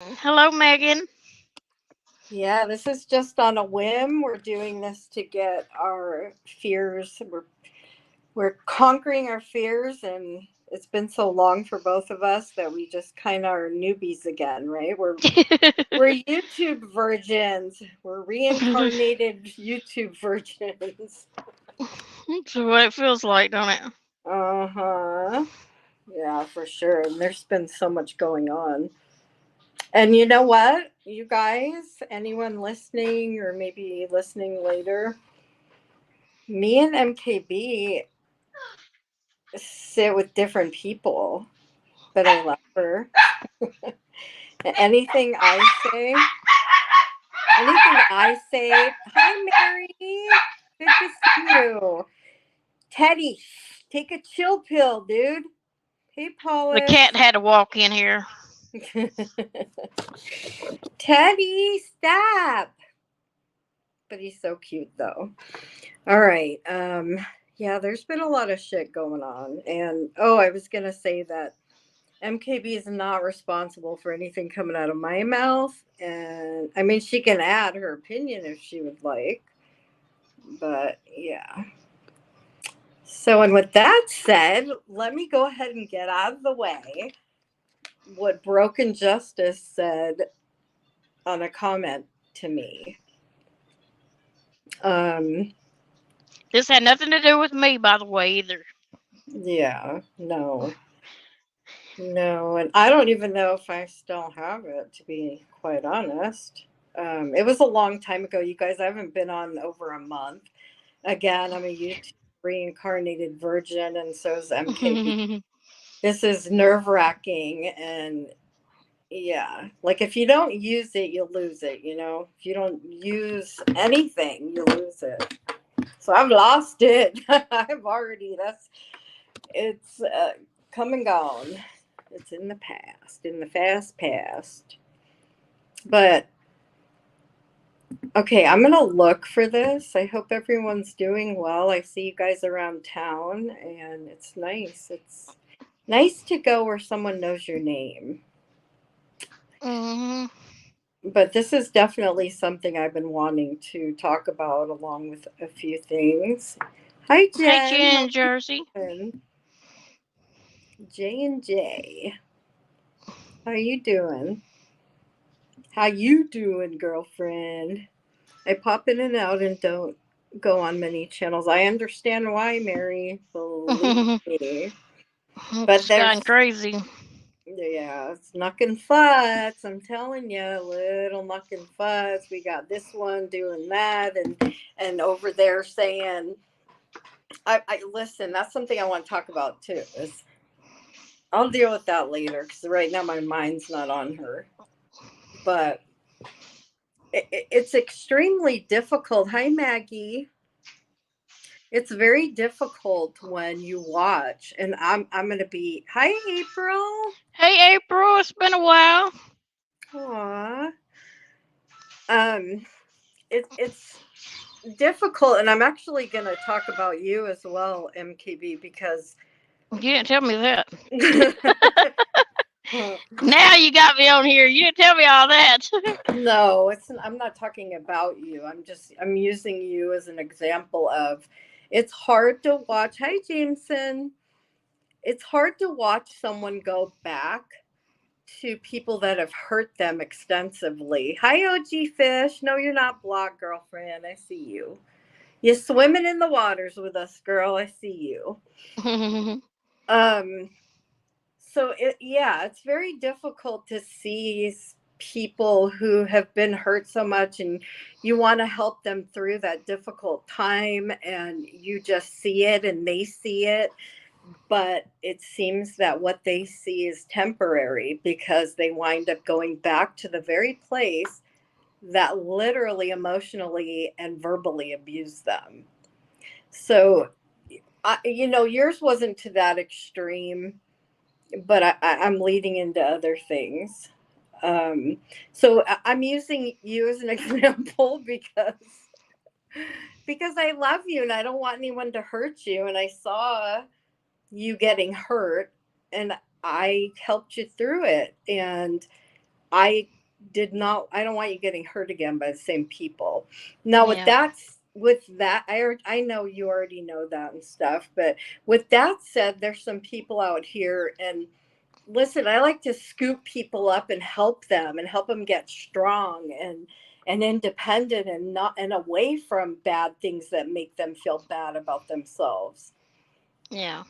Hello, Megan. Yeah, this is just on a whim. We're doing this to get our fears. We're conquering our fears, and it's been so long for both of us that we just kind of are newbies again, right? We're YouTube virgins. We're reincarnated YouTube virgins. That's what it feels like, don't it? Uh huh. Yeah, for sure. And there's been so much going on. And you know what, you guys, anyone listening or maybe listening later, me and MKB sit with different people, but I love her. anything I say, anything I say. Hi, Mary. Good to see you. Teddy, take a chill pill, dude. Hey, The Paulus. cat had to walk in here. Teddy, stop. But he's so cute, though. All right. Yeah, there's been a lot of shit going on. And I was gonna say that MKB is not responsible for anything coming out of my mouth. And I mean, she can add her opinion if she would like. But yeah. So, and with that said, let me go ahead and get out of the way what Broken Justice said on a comment to me. Um, This had nothing to do with me, by the way, either. yeah, no, no. And I don't even know if I still have it, to be quite honest. It was a long time ago, you guys. I haven't been on over a month. Again, I'm a YouTube reincarnated virgin, and so is MKB. This is nerve wracking, and yeah, like if you don't use it, you lose it. If you don't use anything, you lose it. So I've lost it. I've already. It's come and gone. It's in the past, in the fast past. But okay, I'm gonna look for this. I hope everyone's doing well. I see you guys around town, and it's nice. It's nice to go where someone knows your name. hmm But this is definitely something I've been wanting to talk about, along with a few things. Hi, Hey, Jen. How Jen, are you Jersey. doing? J and J. How you doing? How you doing, girlfriend? I pop in and out and don't go on many channels. I understand why, Mary. Believe me. But It's gotten there's, crazy. yeah, it's knuckin' futs. I'm telling you, little knuckin' futs. We got this one doing that, and over there saying, I listen. That's something I want to talk about too. Is I'll deal with that later because right now my mind's not on her. But it's extremely difficult. Hi, Maggie. It's very difficult when you watch, and I'm gonna be. Hi, April. Hey, April, it's been a while. Aw. Um, it's difficult, and I'm actually gonna talk about you as well, MKB, because You didn't tell me that. Now you got me on here. You didn't tell me all that. no, I'm not talking about you. I'm using you as an example of it's hard to watch. Hi, Jameson. It's hard to watch someone go back to people that have hurt them extensively. Hi, OG Fish. No, you're not blocked, girlfriend. I see you. You're swimming in the waters with us, girl. I see you. Um, yeah, it's very difficult to see people who have been hurt so much, and you want to help them through that difficult time, and you just see it and they see it, but it seems that what they see is temporary because they wind up going back to the very place that literally emotionally and verbally abused them. So yours wasn't to that extreme, but I'm leading into other things. Um, so I'm using you as an example because I love you and I don't want anyone to hurt you. And I saw you getting hurt, and I helped you through it. And I I don't want you getting hurt again by the same people. Now Yeah. with that, I know you already know that and stuff, but with that said, there's some people out here, and listen, I like to scoop people up and help them get strong and independent and not and away from bad things that make them feel bad about themselves. Yeah.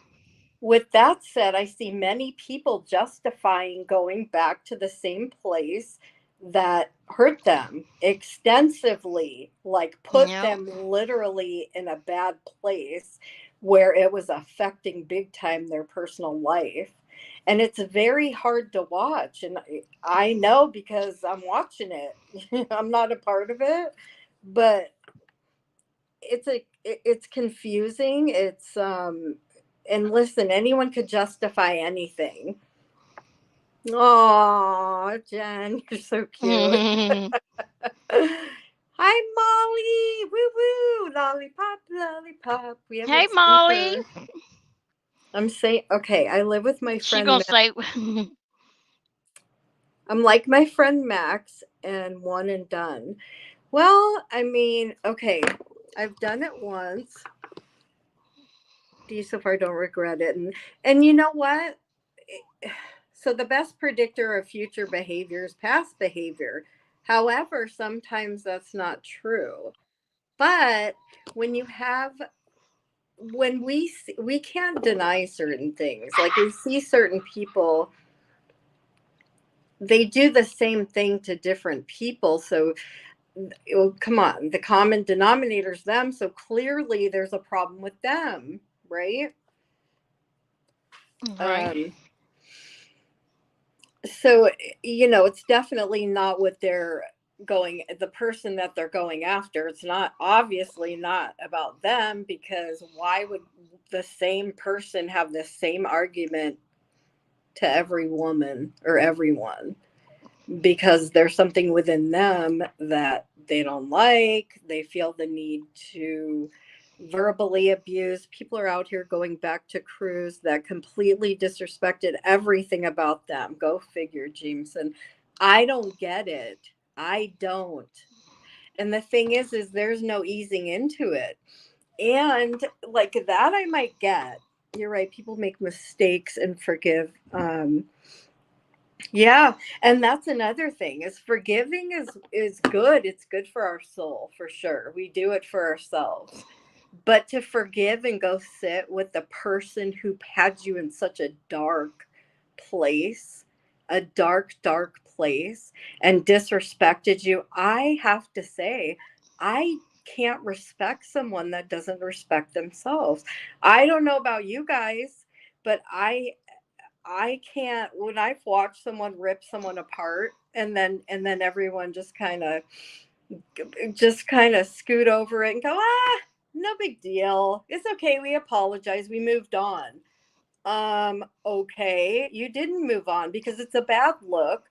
With that said, I see many people justifying going back to the same place that hurt them extensively, like put Yep. them literally in a bad place where it was affecting big time their personal life. And it's very hard to watch. And I know because I'm watching it. I'm not a part of it, but it's confusing. It's and listen, anyone could justify anything. Oh, Jen, you're so cute. Hey, Hi, Molly. Woo woo. Lollipop, lollipop. We have a Molly. speaker. I'm saying, okay, I live with my She friend gonna Max. say, I'm like my friend Max and one and done. Well, I mean, okay, I've done it once. So far, don't regret it. And you know what? So the best predictor of future behavior is past behavior. However, sometimes that's not true. But when you have when we can't deny certain things. Like we see certain people, they do the same thing to different people. So come on, the common denominator is them. So clearly, there's a problem with them, right? right? Um, so it's definitely not what they're going the person that they're going after. It's not obviously not about them, because why would the same person have the same argument to every woman or everyone? Because there's something within them that they don't like. They feel the need to verbally abuse. People are out here going back to crews that completely disrespected everything about them. Go figure, Jameson. I don't get it. I don't. And the thing is there's no easing into it. And like that, I might get. You're right. People make mistakes and forgive. Yeah, and that's another thing is forgiving is good. It's good for our soul for sure. We do it for ourselves. But to forgive and go sit with the person who had you in such a dark place, a dark, dark place, and disrespected you, I have to say, I can't respect someone that doesn't respect themselves. I don't know about you guys, but I can't, when I've watched someone rip someone apart and then everyone just kind of scoot over it and go, no big deal. It's okay. We apologize. We moved on. Okay, you didn't move on because it's a bad look.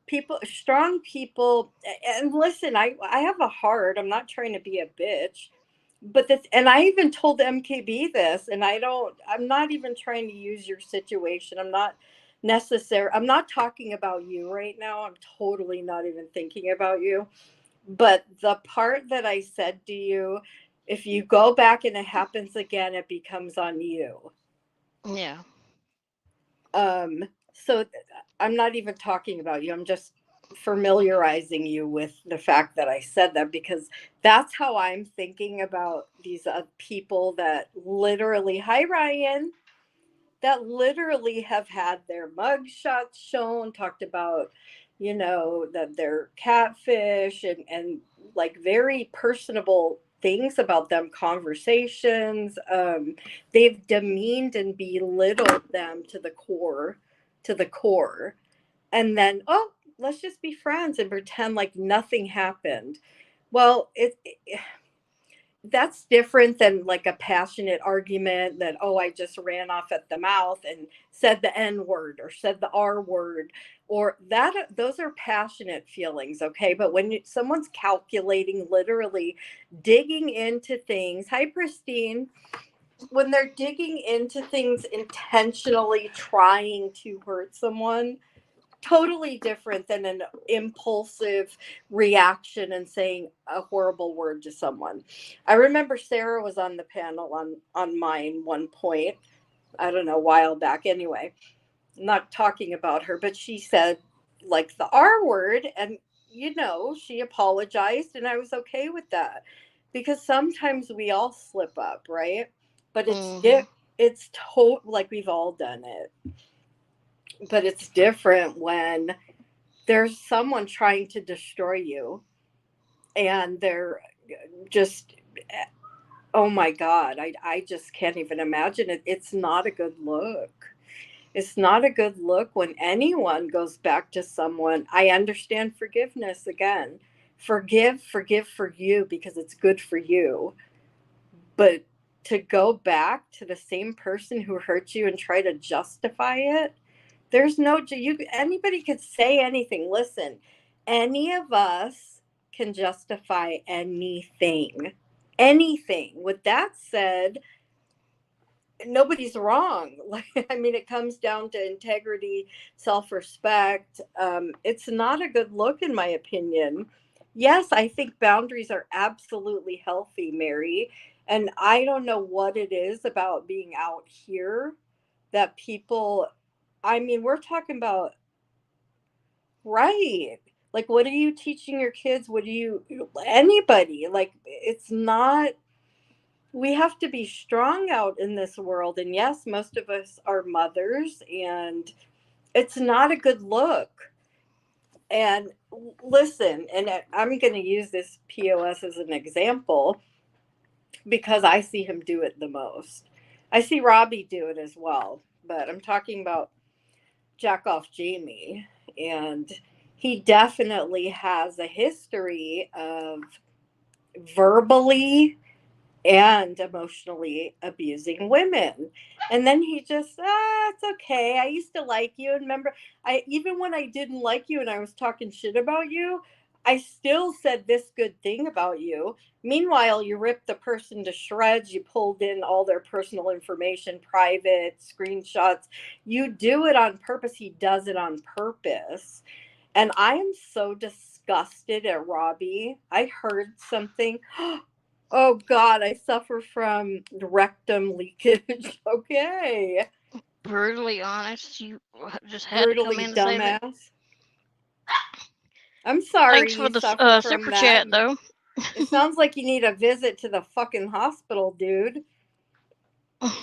People, strong people, and listen, I have a heart. I'm not trying to be a bitch, but this, and I even told MKB this, and I'm not even trying to use your situation. I'm not talking about you right now. I'm totally not even thinking about you. But the part that I said to you, if you go back and it happens again, it becomes on you. Yeah. Um, so I'm not even talking about you. I'm just familiarizing you with the fact that I said that, because that's how I'm thinking about these people that literally, hi Ryan, that literally have had their mug shots shown, talked about, that they're catfish and like very personable things about them, conversations. They've demeaned and belittled them to the core. And then, oh, let's just be friends and pretend like nothing happened. Well, that's different than like a passionate argument that, oh, I just ran off at the mouth and said the N word or said the R word, or that those are passionate feelings. Okay, but when someone's calculating, literally digging into things, hi Pristine, when they're digging into things intentionally trying to hurt someone, totally different than an impulsive reaction and saying a horrible word to someone. I remember Sarah was on the panel on mine one point. I don't know, a while back. Anyway, I'm not talking about her, but she said like the R word, and she apologized, and I was okay with that because sometimes we all slip up, right? But Mhm. it's like we've all done it, but it's different when there's someone trying to destroy you, and they're just, oh my god, I just can't even imagine it. It's not a good look. It's not a good look when anyone goes back to someone. I understand forgiveness again. Forgive for you because it's good for you. But to go back to the same person who hurt you and try to justify it, there's no you anybody could say anything. Listen, any of us can justify anything. Anything. With that said, nobody's wrong. Like, I mean, it comes down to integrity, self-respect. It's not a good look, in my opinion. Yes, I think boundaries are absolutely healthy, Mary, and I don't know what it is about being out here that people, I mean, we're talking about, right, like, what are you teaching your kids? What do you, anybody, like, it's not, we have to be strong out in this world. And yes, most of us are mothers, and it's not a good look. And listen, and I'm going to use this POS as an example because I see him do it the most. I see Robbie do it as well, but I'm talking about Jack Off Jamie. And he definitely has a history of verbally and emotionally abusing women. And then he just, it's okay. I used to like you. And remember, I, even when I didn't like you and I was talking shit about you, I still said this good thing about you. Meanwhile, you ripped the person to shreds. You pulled in all their personal information, private screenshots. You do it on purpose. He does it on purpose. And I am so disgusted at Robbie. I heard something. Oh God, I suffer from rectum leakage. Okay. Brutally honest, you just had to come Brutally in and say that. dumbass. I'm sorry Thanks for you the suffer from super that. chat, though. It sounds like you need a visit to the fucking hospital, dude.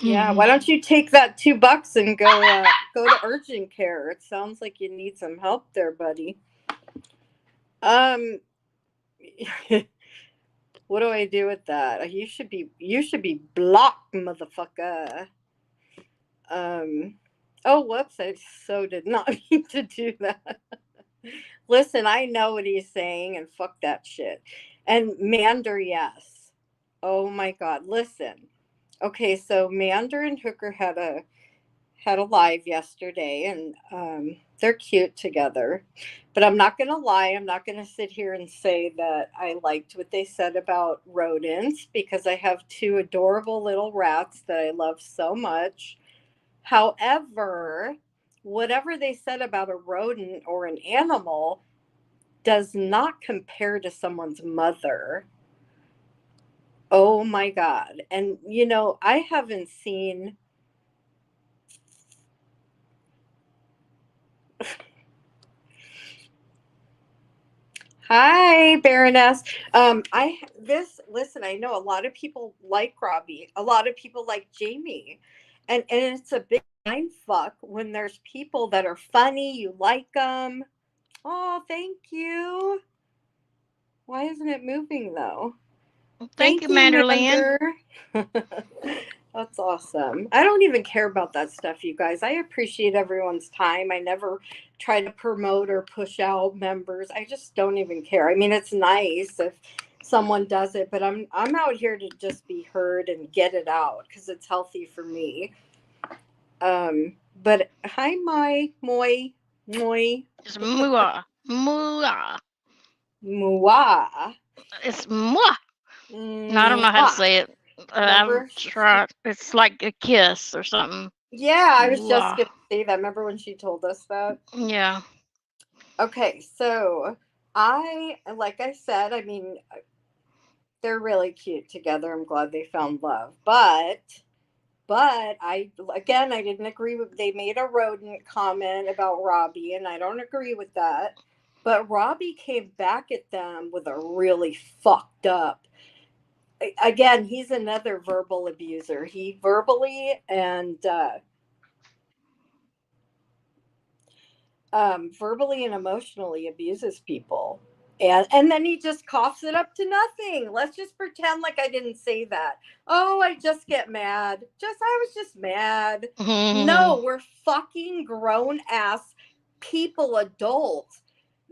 Yeah, why don't you take that $2 and go to urgent care? It sounds like you need some help there, buddy. Um what do I do with that? You should be blocked, motherfucker. Um, oh, whoops! I so did not mean to do that. Listen, I know what he's saying, and fuck that shit. And Mander, yes. Oh my God! Listen. Okay, so Mander and Hooker had a live yesterday, and they're cute together. But I'm not gonna lie. I'm not gonna sit here and say that I liked what they said about rodents because I have two adorable little rats that I love so much. However, whatever they said about a rodent or an animal does not compare to someone's mother. Oh my God. And, I haven't seen. Hi, Baroness. Listen, I know a lot of people like Robbie, a lot of people like Jamie. And it's a big mind fuck when there's people that are funny, you like them. Oh, thank you. Why isn't it moving though? Thank you, Thank you, Manderlin. Mander. That's awesome. I don't even care about that stuff, you guys. I appreciate everyone's time. I never try to promote or push out members. I just don't even care. I mean, it's nice if someone does it, but I'm out here to just be heard and get it out because it's healthy for me. But hi, Moi, Moi, It's mua. Mua. Mua. It's mua. No, I don't know how to Mwah. say it. I've Remember? tried. It's like a kiss or something. Yeah, I was just Mua. gonna say that. Remember when she told us that? Yeah. Okay, so like I said, I mean, they're really cute together. I'm glad they found love. But I didn't agree with, they made a rodent comment about Robbie, and I don't agree with that. But Robbie came back at them with a really fucked up. Again, he's another verbal abuser. He verbally and verbally and emotionally abuses people. And then he just coughs it up to nothing. Let's just pretend like I didn't say that. Oh, I just get mad. I was just mad. No, we're fucking grown ass people, adults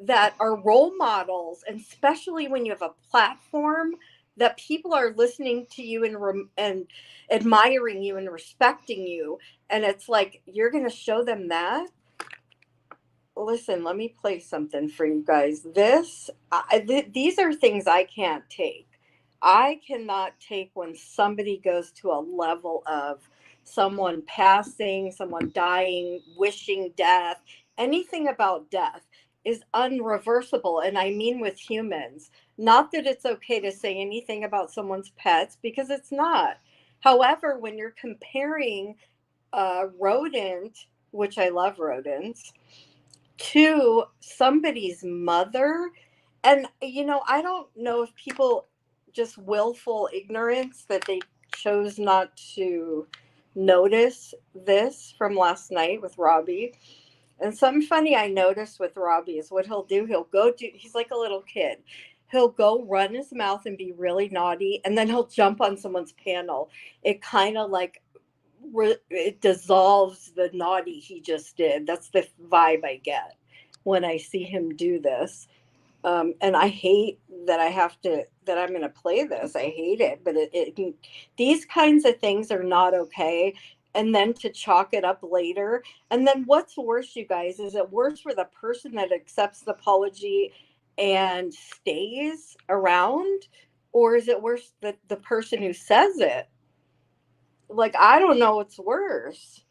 that are role models, and especially when you have a platform that people are listening to you and admiring you and respecting you, and it's like you're going to show them that. Listen, let me play something for you guys. These are things I can't take. I cannot take when somebody goes to a level of someone passing, someone dying, wishing death. Anything about death is unreversible, and I mean with humans. Not that it's okay to say anything about someone's pets, because it's not. However, when you're comparing a rodent, which I love rodents, to somebody's mother. And, I don't know if people just willful ignorance that they chose not to notice this from last night with Robbie. And something funny I noticed with Robbie is what he'll do. He's like a little kid. He'll go run his mouth and be really naughty, and then he'll jump on someone's panel. It kind of like it dissolves the naughty he just did. That's the vibe I get when I see him do this. And I hate that I'm going to play this. I hate it, but these kinds of things are not okay. And then to chalk it up later. And then what's worse, you guys, is it worse for the person that accepts the apology and stays around? Or is it worse that the person who says it? Like, I don't know what's worse.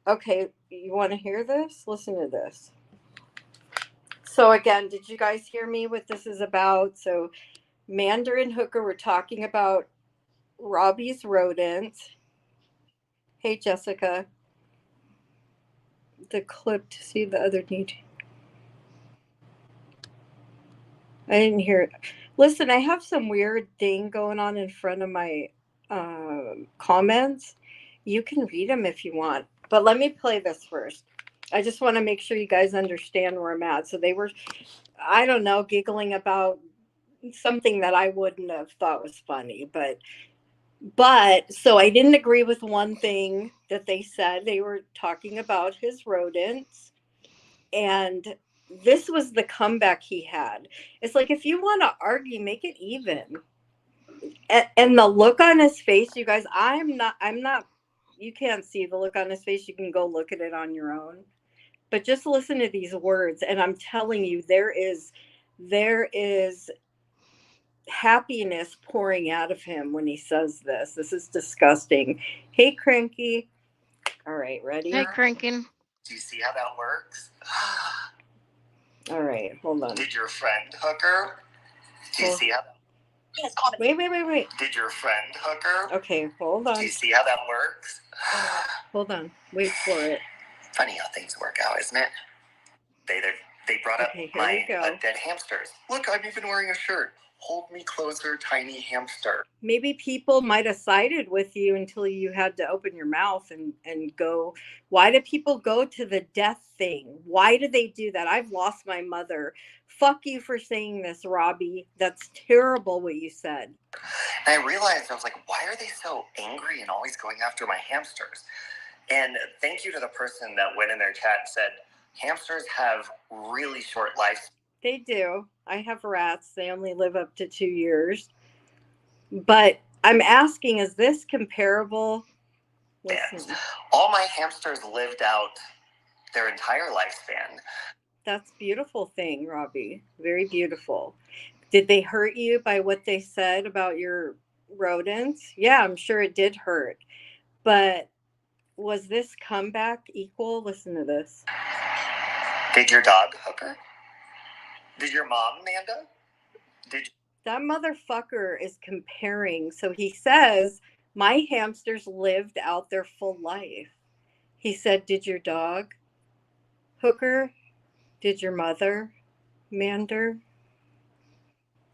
Okay, you want to hear this? Listen to this. So again, did you guys hear me what this is about? So Mandarin Hooker, we're talking about Robbie's rodent. Hey Jessica, the clip to see the other need. I didn't hear it. Listen, I have some weird thing going on in front of my comments. You can read them if you want, but let me play this first. I just want to make sure you guys understand where I'm at. So they were, I don't know, giggling about something that I wouldn't have thought was funny, but so I didn't agree with one thing that they said. They were talking about his rodents, and this was the comeback he had. It's like, if you want to argue, make it even. And the look on his face, you guys, I'm not, you can't see the look on his face. You can go look at it on your own. But just listen to these words, and I'm telling you, there is happiness pouring out of him when he says this. This is disgusting. Hey, Cranky. All right, ready? Hey, Crankin. Do you see how that works? All right, hold on. Did your friend Hooker? Do you see how? Wait. Did your friend Hooker? Okay, hold on. Do you see how that works? Hold on. Wait for it. Funny how things work out, isn't it? They brought up my dead hamsters. Look, I'm even wearing a shirt. Hold me closer, tiny hamster. Maybe people might have sided with you until you had to open your mouth and go. Why do people go to the death thing? Why do they do that? I've lost my mother. Fuck you for saying this, Robbie. That's terrible what you said. And I realized, I was like, why are they so angry and always going after my hamsters? And thank you to the person that went in their chat and said, hamsters have really short lives. They do. I have rats. They only live up to 2 years. But I'm asking, is this comparable? Listen. All my hamsters lived out their entire lifespan. That's a beautiful thing, Robbie. Very beautiful. Did they hurt you by what they said about your rodents? Yeah, I'm sure it did hurt. But was this comeback equal? Listen to this. Did your dog Hooker? Did your mom, Amanda? That motherfucker is comparing. So he says, my hamsters lived out their full life. He said, did your dog, Hooker? Did your mother, Mander?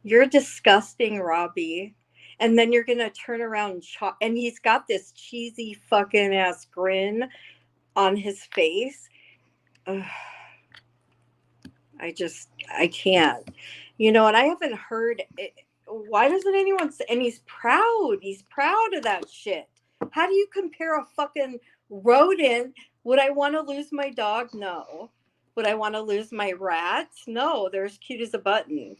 You're disgusting, Robbie. And then you're going to turn around and he's got this cheesy fucking ass grin on his face. Ugh. I can't. And I haven't heard it. Why doesn't anyone say, and he's proud of that shit. How do you compare a fucking rodent? Would I want to lose my dog? No. Would I want to lose my rat? No, they're as cute as a button.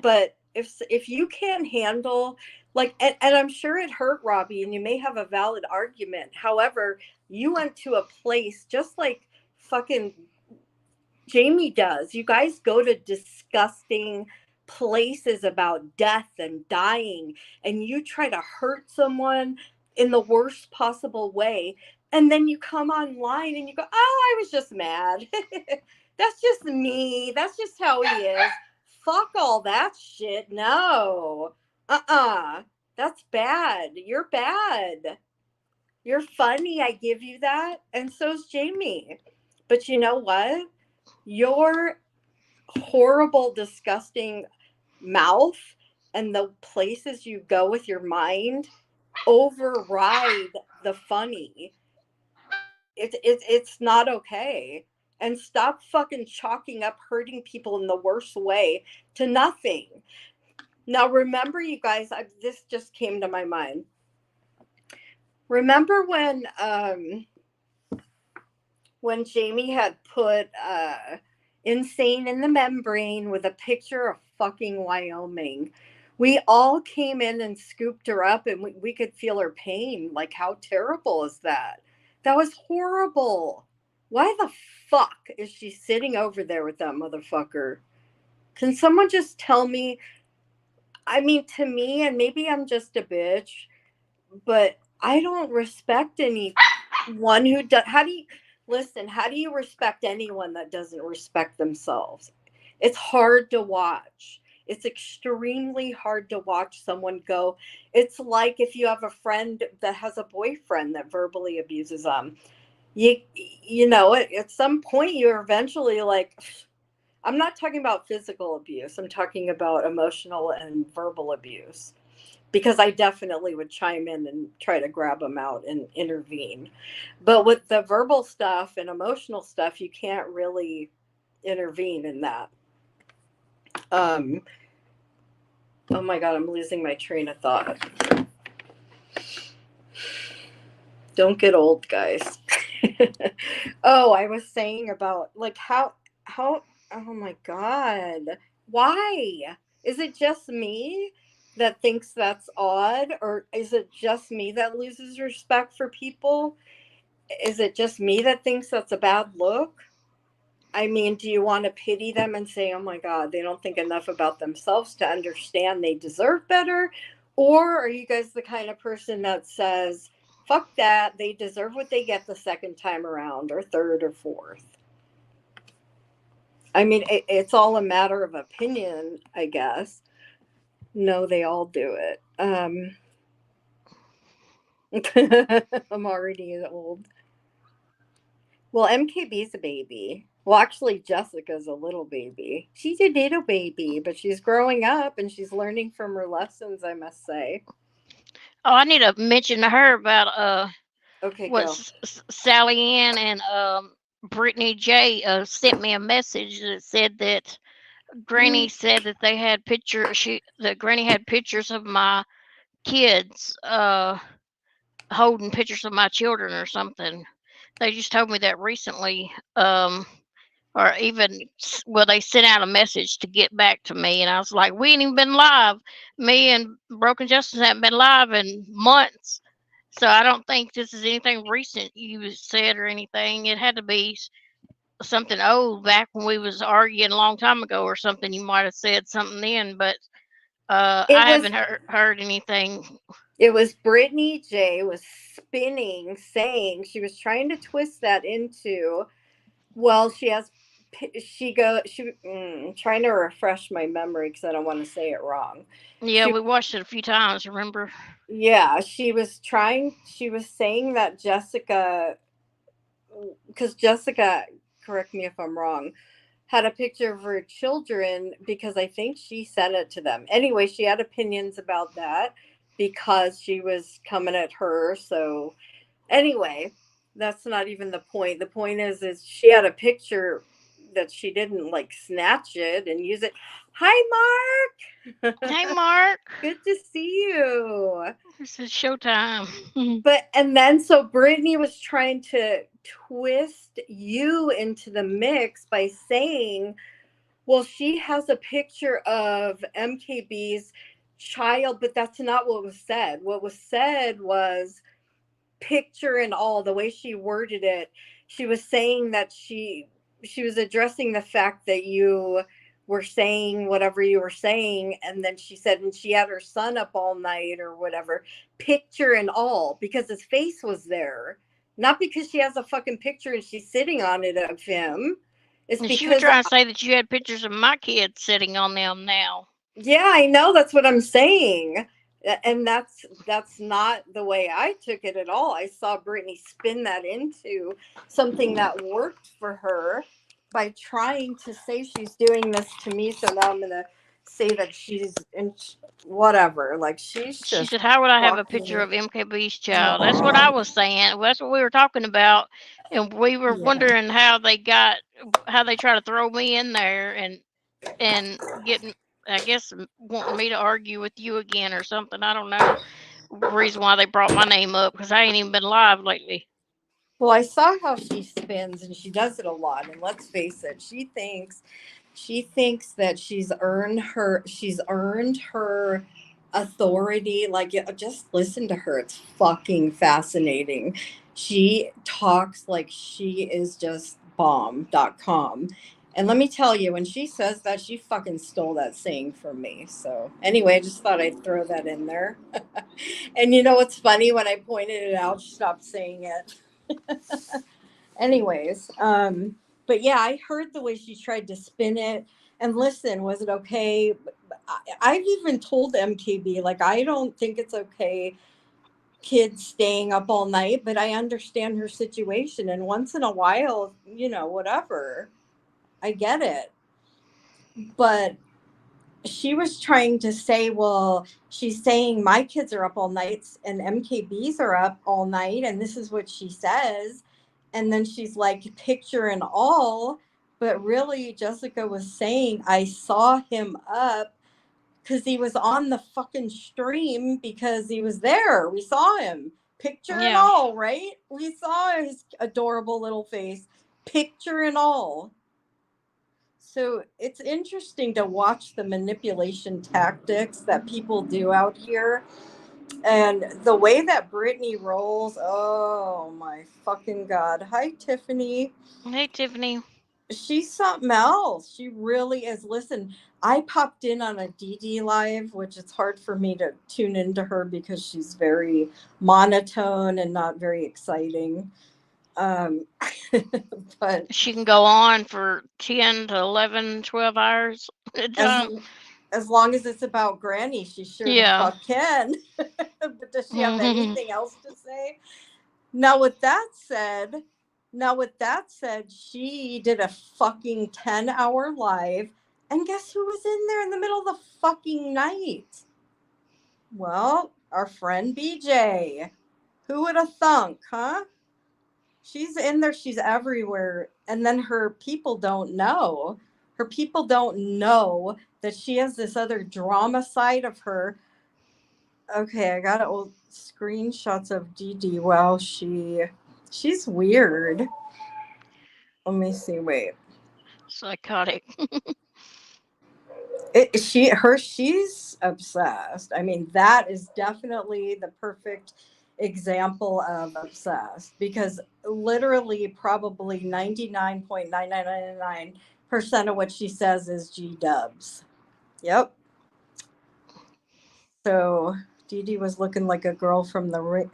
But if you can't handle, like, and I'm sure it hurt Robbie, and you may have a valid argument. However, you went to a place just like fucking Jamie does. You guys go to disgusting places about death and dying, and you try to hurt someone in the worst possible way. And then you come online and you go, oh, I was just mad. That's just me. That's just how he is. Fuck all that shit. No. That's bad. You're bad. You're funny. I give you that. And so's Jamie. But you know what? Your horrible, disgusting mouth and the places you go with your mind override the funny. It's not okay. And stop fucking chalking up hurting people in the worst way to nothing. Now, remember, you guys, this just came to my mind. Remember when Jamie had put Insane in the Membrane with a picture of fucking Wyoming? We all came in and scooped her up, and we could feel her pain. Like, how terrible is that? That was horrible. Why the fuck is she sitting over there with that motherfucker? Can someone just tell me? I mean, to me, and maybe I'm just a bitch, but I don't respect anyone who does. How do you respect anyone that doesn't respect themselves? It's hard to watch. It's extremely hard to watch someone go. It's like if you have a friend that has a boyfriend that verbally abuses them. At some point you're eventually like, I'm not talking about physical abuse. I'm talking about emotional and verbal abuse, because I definitely would chime in and try to grab them out and intervene. But with the verbal stuff and emotional stuff, you can't really intervene in that. Oh my God, I'm losing my train of thought. Don't get old, guys. Oh, I was saying about like how, oh my God, why? Is it just me that thinks that's odd? Or is it just me that loses respect for people? Is it just me that thinks that's a bad look? I mean, do you want to pity them and say, oh my God, they don't think enough about themselves to understand they deserve better? Or are you guys the kind of person that says, fuck that, they deserve what they get the second time around, or third or fourth? I mean, it's all a matter of opinion, I guess. No, they all do it. I'm already old. Well, MKB's a baby. Well, actually, Jessica's a little baby. She's a little baby, but she's growing up and she's learning from her lessons, I must say. Oh, I need to mention to her about Okay, what go. Sally Ann and Brittany J sent me a message that said that Granny said that they had that Granny had pictures of my kids holding pictures of my children or something. They just told me that recently. Or even, well, they sent out a message to get back to me, and I was like, we ain't even been live. Me and Broken Justice haven't been live in months, so I don't think this is anything recent you said or anything. It had to be something old back when we was arguing a long time ago or something. You might have said something then, but It I was haven't heard anything. it was Brittany J was spinning, saying she was trying to twist that into, well, she has trying to refresh my memory because I don't want to say it wrong. Yeah, She we watched it a few times. Remember? Yeah, she was saying that Jessica, because Jessica, correct me if I'm wrong, had a picture of her children because I think she sent it to them. Anyway, she had opinions about that because she was coming at her. So anyway, that's not even the point. The point is she had a picture that she didn't like snatch it and use it. Hi Mark. Hey, Mark. Good to see you. This is showtime. But and then so Brittany was trying to twist you into the mix by saying, well, she has a picture of MKB's child, but that's not what was said. What was said was picture and all. The way she worded it, she was saying that she was addressing the fact that you were saying whatever you were saying, and then she said, and she had her son up all night or whatever, picture and all, because his face was there, not because she has a fucking picture and she's sitting on it of him. It's And she was because, trying to say that you had pictures of my kids sitting on them now. yeah, I know, that's what I'm saying. And that's not the way I took it at all. I saw Brittany spin that into something that worked for her by trying to say she's doing this to me. So now I'm gonna say that she's in whatever. Like she's She just said, "How would I have a picture fucking of MKB's child?" That's what I was saying. Well, that's what we were talking about, and we were yeah. wondering how they try to throw me in there and getting, I guess, wanting me to argue with you again or something. I don't know reason why they brought my name up because I ain't even been live lately. Well, I saw how she spins, and she does it a lot. And let's face it, she thinks that she's earned her authority. Like, just listen to her; it's fucking fascinating. She talks like she is just bomb.com. And let me tell you, when she says that, she fucking stole that saying from me. So anyway, I just thought I'd throw that in there. And you know what's funny? When I pointed it out, she stopped saying it. Anyways, but yeah, I heard the way she tried to spin it. And listen, was it okay? I've even told MKB, like, I don't think it's okay kids staying up all night, but I understand her situation. And once in a while, whatever, I get it. But she was trying to say, well, she's saying my kids are up all nights and MKBs are up all night, and this is what she says. And then she's like, picture and all. But really, Jessica was saying, I saw him up because he was on the fucking stream because he was there. We saw him, picture and Yeah, all, right? We saw his adorable little face, picture and all. So it's interesting to watch the manipulation tactics that people do out here. And the way that Brittany rolls, oh my fucking God. Hi, Tiffany. hey Tiffany. She's something else. She really is. Listen, I popped in on a Dee Dee live, which it's hard for me to tune into her because she's very monotone and not very exciting. Um, but She can go on for 10 to 11, 12 hours at a as time. as long as it's about Granny, she sure the Yeah. fuck can. But does she have anything else to say? Now, with that said, she did a fucking 10-hour live, and guess who was in there in the middle of the fucking night? Well, our friend BJ. Who would have thunk, huh? She's in there, she's everywhere, and then her people don't know. Her people don't know that she has this other drama side of her. Okay, I got old screenshots of Dee Dee. Wow, she's weird. Let me see. Wait, Psychotic. she's obsessed. I mean, that is definitely the perfect example of obsessed because literally, probably 99.9999% of what she says is G dubs. Yep. So Dee Dee was looking like a girl from the ring.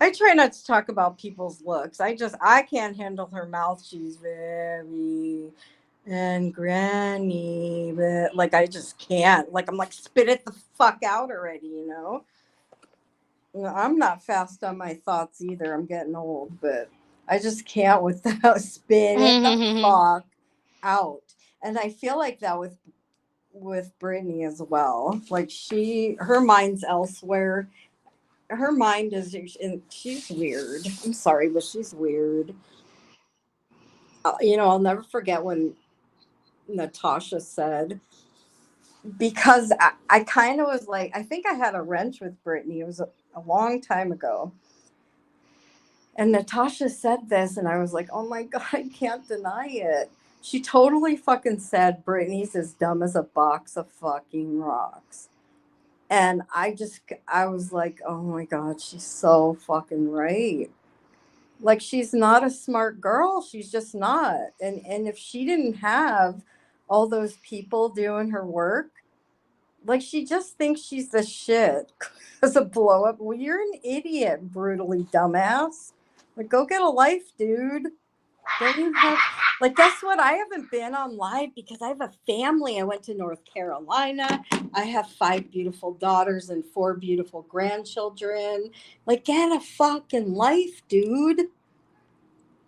I try not to talk about people's looks. I can't handle her mouth. She's very and granny, but like I just can't. Like I'm like spit it the fuck out already, you know. I'm not fast on my thoughts either. I'm getting old, but I just can't without spit it the fuck out. And I feel like that with Brittany as well. Like her mind's elsewhere. Her mind is, and she's weird. I'm sorry, but she's weird. I'll never forget when Natasha said, because I kind of was like, I think I had a wrench with Brittany. It was a long time ago. And Natasha said this, and I was like, oh my God, I can't deny it. She totally fucking said Brittany's as dumb as a box of fucking rocks. And I was like, oh my God, she's so fucking right. Like, she's not a smart girl. She's just not. And if she didn't have all those people doing her work, like, she just thinks she's the shit as a blow up. Well, you're an idiot, brutally dumbass. Like, go get a life, dude. Don't you have, like, guess what? I haven't been on live because I have a family. I went to North Carolina. I have 5 beautiful daughters and 4 beautiful grandchildren. Like, get a fucking life, dude.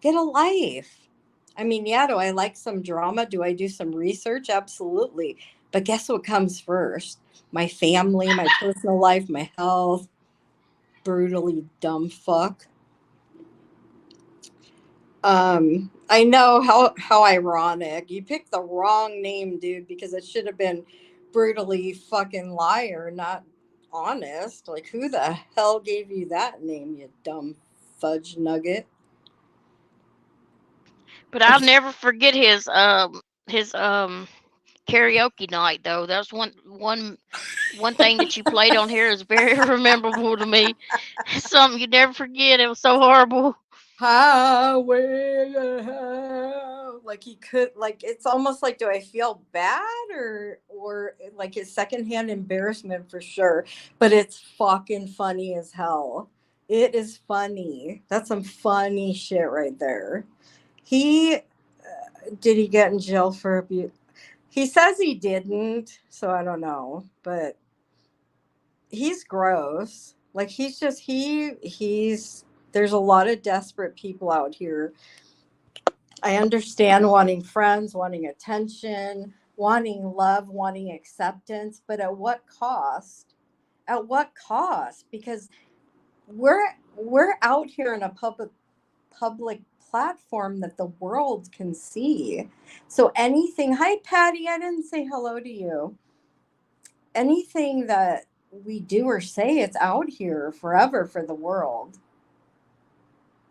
Get a life. I mean, yeah, do I like some drama? Do I do some research? Absolutely. But guess what comes first? My family, my personal life, my health. Brutally dumb fuck. I know how ironic. You picked the wrong name, dude, because it should have been brutally fucking liar, not honest. Like, who the hell gave you that name, you dumb fudge nugget? But I'll never forget his karaoke night though. That's one thing that you played on here is very memorable to me. Something you never forget. It was so horrible. Highway to hell. Like, he could, like, it's almost like, do I feel bad or like his secondhand embarrassment for sure? But it's fucking funny as hell. It is funny. That's some funny shit right there. He did he get in jail for abuse? He says he didn't, so I don't know, but he's gross. Like, he's there's a lot of desperate people out here. I understand wanting friends, wanting attention, wanting love, wanting acceptance, but at what cost? At what cost? Because we're out here in a public platform that the world can see. So anything, hi Patty, I didn't say hello to you. Anything that we do or say, it's out here forever for the world.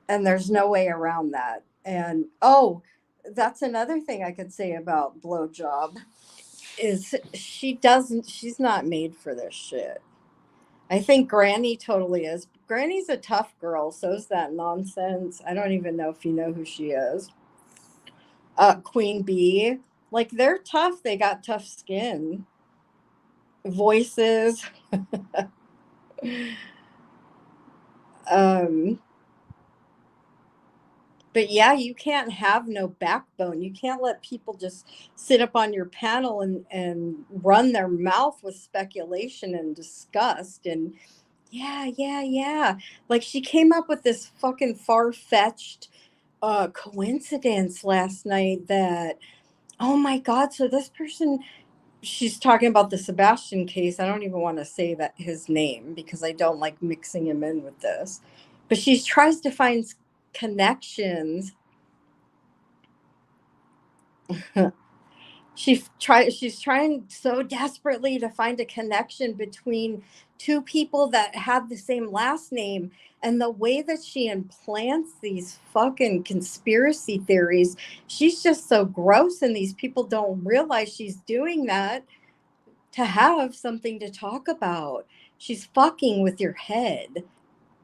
And there's no way around that. And oh, that's another thing I could say about blowjob is she's not made for this shit. I think Granny totally is. Granny's a tough girl, so's that nonsense. I don't even know if you know who she is. Queen Bee. Like, they're tough. They got tough skin. Voices. um but yeah, you can't have no backbone. You can't let people just sit up on your panel and run their mouth with speculation and disgust and yeah, yeah, yeah. Like, she came up with this fucking far-fetched coincidence last night that, oh my God, so this person, she's talking about the Sebastian case. I don't even want to say that his name because I don't like mixing him in with this. But she tries to find connections. She's trying so desperately to find a connection between two people that have the same last name, and the way that she implants these fucking conspiracy theories, she's just so gross, and these people don't realize she's doing that to have something to talk about. She's fucking with your head.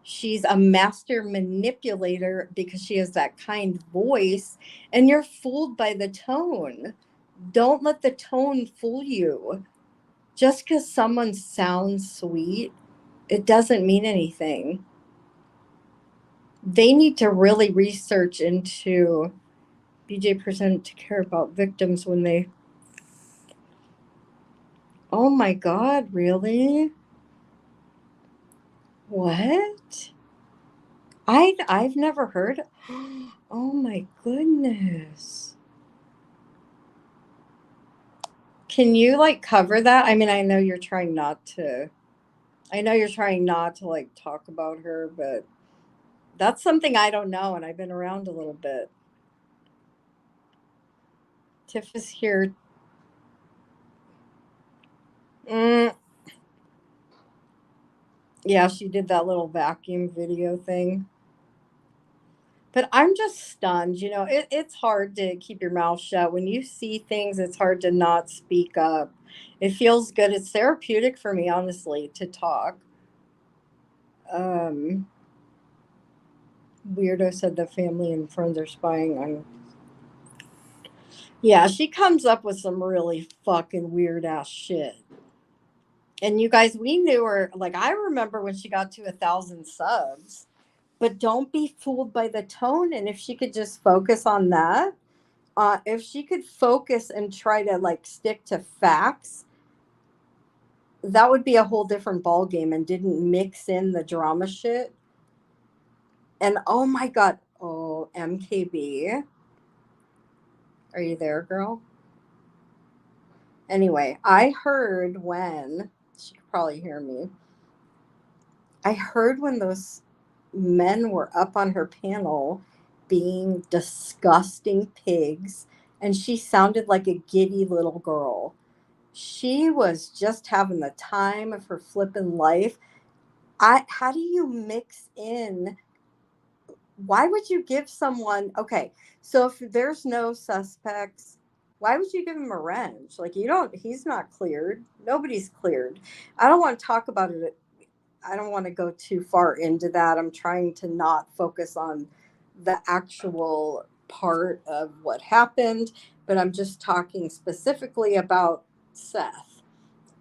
She's a master manipulator because she has that kind voice, and you're fooled by the tone. Don't let the tone fool you. Just because someone sounds sweet, it doesn't mean anything. they need to really research into BJ present to care about victims when they. Oh my God, really? What? I've never heard. Oh my goodness. Can you like cover that? I mean, I know you're trying not to. I know you're trying not to like talk about her, but that's something I don't know, and I've been around a little bit. Tiff is here. Mm, yeah, she did that little vacuum video thing. But I'm just stunned. It's hard to keep your mouth shut. When you see things, it's hard to not speak up. It feels good. It's therapeutic for me, honestly, to talk. Um, Weirdo said the family and friends are spying on. Yeah, she comes up with some really fucking weird ass shit. And you guys, we knew her. Like, I remember when she got to 1,000 subs. But don't be fooled by the tone. And if she could just focus on that, if she could focus and try to like stick to facts, that would be a whole different ball game and didn't mix in the drama shit. And oh my God, oh MKB, are you there, girl? Anyway, I heard when she could probably hear me. I heard when those men were up on her panel being disgusting pigs, and she sounded like a giddy little girl. She was just having the time of her flippin' life. How do you mix in? Why would you give someone, okay, so if there's no suspects, why would you give him a wrench? Like, he's not cleared. Nobody's cleared. I don't want to talk about it. I don't want to go too far into that. I'm trying to not focus on the actual part of what happened, but I'm just talking specifically about Seth.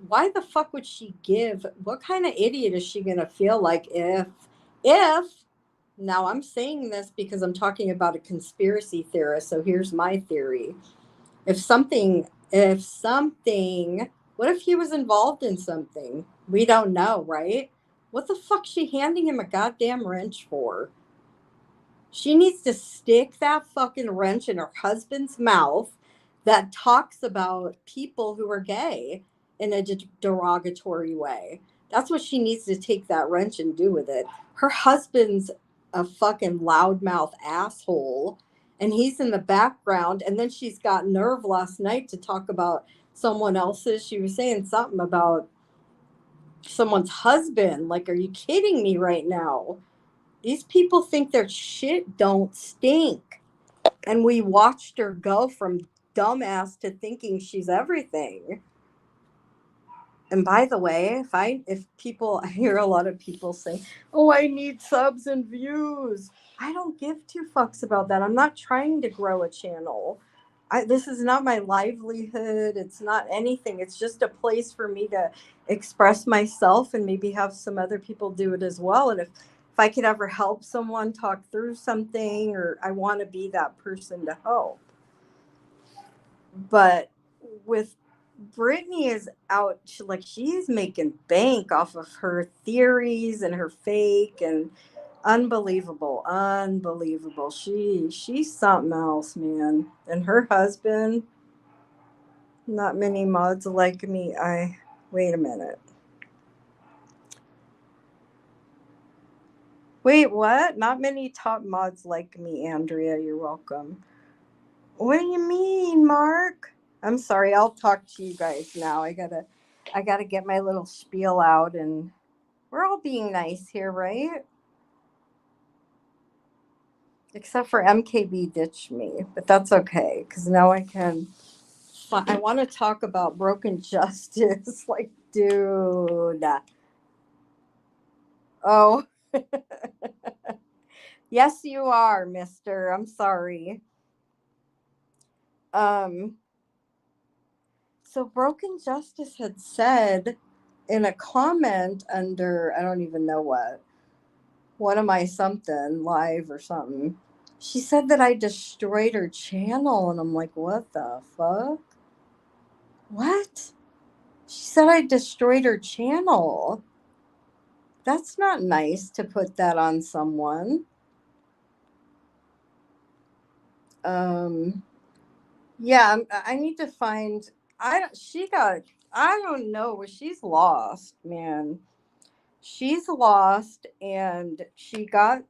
Why the fuck would she give? What kind of idiot is she going to feel like if, now I'm saying this because I'm talking about a conspiracy theorist. So here's my theory. If something, what if he was involved in something? We don't know, right? What the fuck's she handing him a goddamn wrench for? She needs to stick that fucking wrench in her husband's mouth that talks about people who are gay in a derogatory way. That's what she needs to take that wrench and do with it. Her husband's a fucking loudmouth asshole, and he's in the background. And then she's got nerve last night to talk about someone else's. She was saying something about someone's husband. Like, are you kidding me right now? These people think their shit don't stink. And we watched her go from dumbass to thinking she's everything. And by the way, if people, I hear a lot of people say, "Oh, I need subs and views." I don't give two fucks about that. I'm not trying to grow a channel. This is not my livelihood. It's not anything. It's just a place for me to express myself and maybe have some other people do it as well. And if I could ever help someone talk through something, or I want to be that person to help. But with Brittany is out, like, she's making bank off of her theories and her fake, and unbelievable, unbelievable. She's something else, man. And her husband, not many mods like me. I Wait a minute. Wait, what? Not many top mods like me, Andrea. You're welcome. What do you mean, Mark? I'm sorry. I'll talk to you guys now. I gotta get my little spiel out, and we're all being nice here, right? Except for MKB ditched me, but that's okay because now I can. I want to talk about broken justice. Like, dude. Oh, yes, you are, Mister. I'm sorry. Um. So broken justice had said in a comment under, I don't even know What am I something live or something? She said that I destroyed her channel, and I'm like, what the fuck? What? She said I destroyed her channel. That's not nice to put that on someone. Um, yeah, I need to find. I don't. She got. I don't know. She's lost, man. She's lost, and she got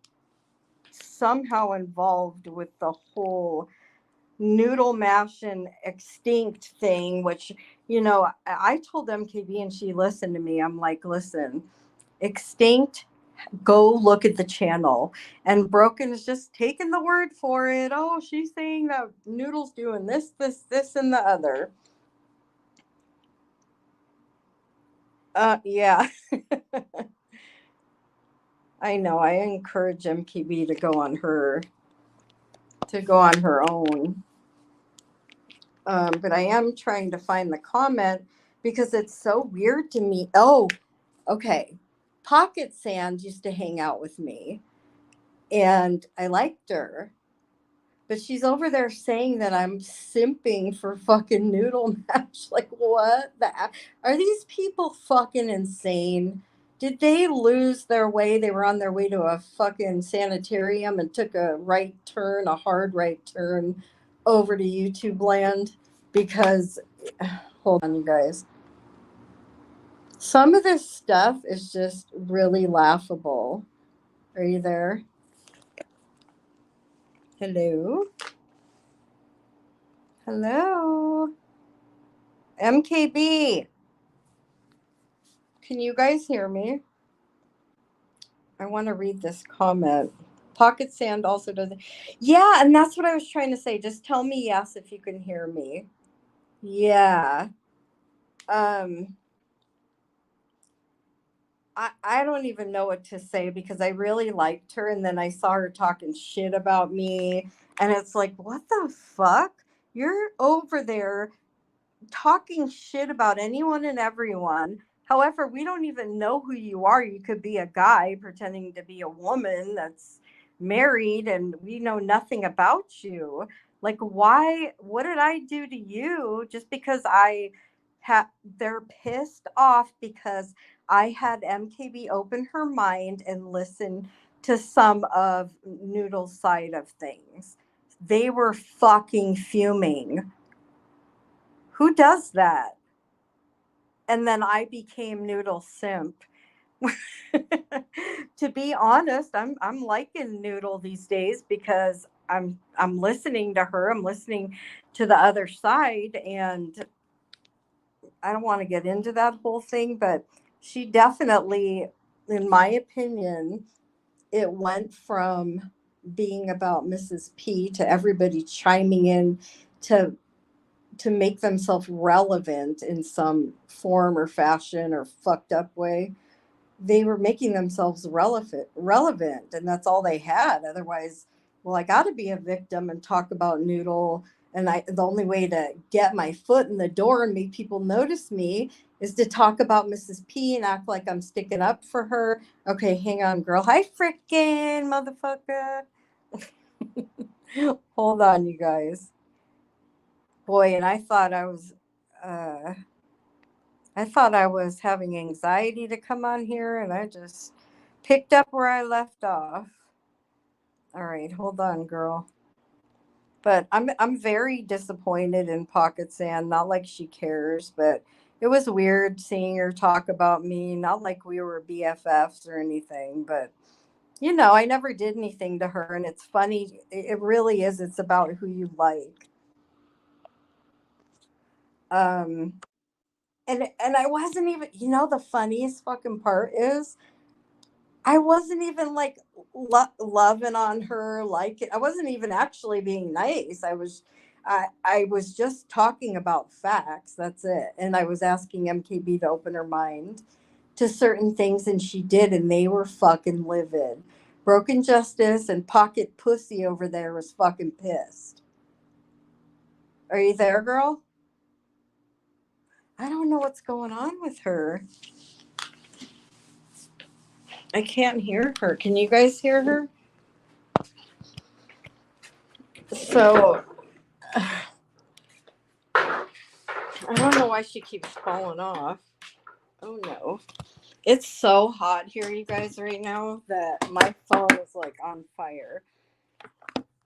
somehow involved with the whole noodle mash and extinct thing, which, I told MKB and she listened to me. I'm like, listen, extinct, go look at the channel. And Broken is just taking the word for it. Oh, she's saying that noodle's doing this, and the other. Yeah. I know. I encourage MKB to go on her own. But I am trying to find the comment because it's so weird to me. Oh, okay. Pocket Sand used to hang out with me and I liked her. But she's over there saying that I'm simping for fucking noodle mash. Like, what? Are these people fucking insane? Did they lose their way? They were on their way to a fucking sanitarium and took a right turn, a hard right turn over to YouTube land? Because, hold on, you guys. Some of this stuff is just really laughable. Are you there? Hello? Hello? MKB. Can you guys hear me? I want to read this comment. Pocket Sand also doesn't. Yeah, and that's what I was trying to say. Just tell me yes if you can hear me. Yeah. Um I don't even know what to say because I really liked her and then I saw her talking shit about me and it's like, what the fuck? You're over there talking shit about anyone and everyone. However, we don't even know who you are. You could be a guy pretending to be a woman that's married and we know nothing about you. Like, why? What did I do to you just because they're pissed off because I had MKB open her mind and listen to some of Noodle's side of things. They were fucking fuming. Who does that? And then I became Noodle simp. To be honest, I'm liking Noodle these days because I'm listening to her. I'm listening to the other side, and I don't want to get into that whole thing, but she definitely, in my opinion, it went from being about Mrs. P to everybody chiming in to make themselves relevant in some form or fashion or fucked up way. They were making themselves relevant, and that's all they had. Otherwise, well, I got to be a victim and talk about Noodle. And the only way to get my foot in the door and make people notice me is to talk about Mrs. P and act like I'm sticking up for her. Okay, hang on, girl. Hi, frickin' motherfucker. Hold on, you guys. Boy, and uh, I thought I was having anxiety to come on here, and I just picked up where I left off. All right, hold on, girl. But I'm very disappointed in Pocket Sand. Not like she cares, but it was weird seeing her talk about me. Not like we were BFFs or anything, but I never did anything to her, and it's funny. It really is. It's about who you like. Um, and I wasn't even. The funniest fucking part is I wasn't even like loving on her, like I wasn't even actually being nice. I was just talking about facts. That's it. And I was asking MKB to open her mind to certain things, and she did, and they were fucking livid. Broken Justice and Pocket Pussy over there was fucking pissed. Are you there, girl? I don't know what's going on with her. I can't hear her. Can you guys hear her? So I don't know why she keeps falling off. Oh no. It's so hot here, you guys, right now that my phone is like on fire.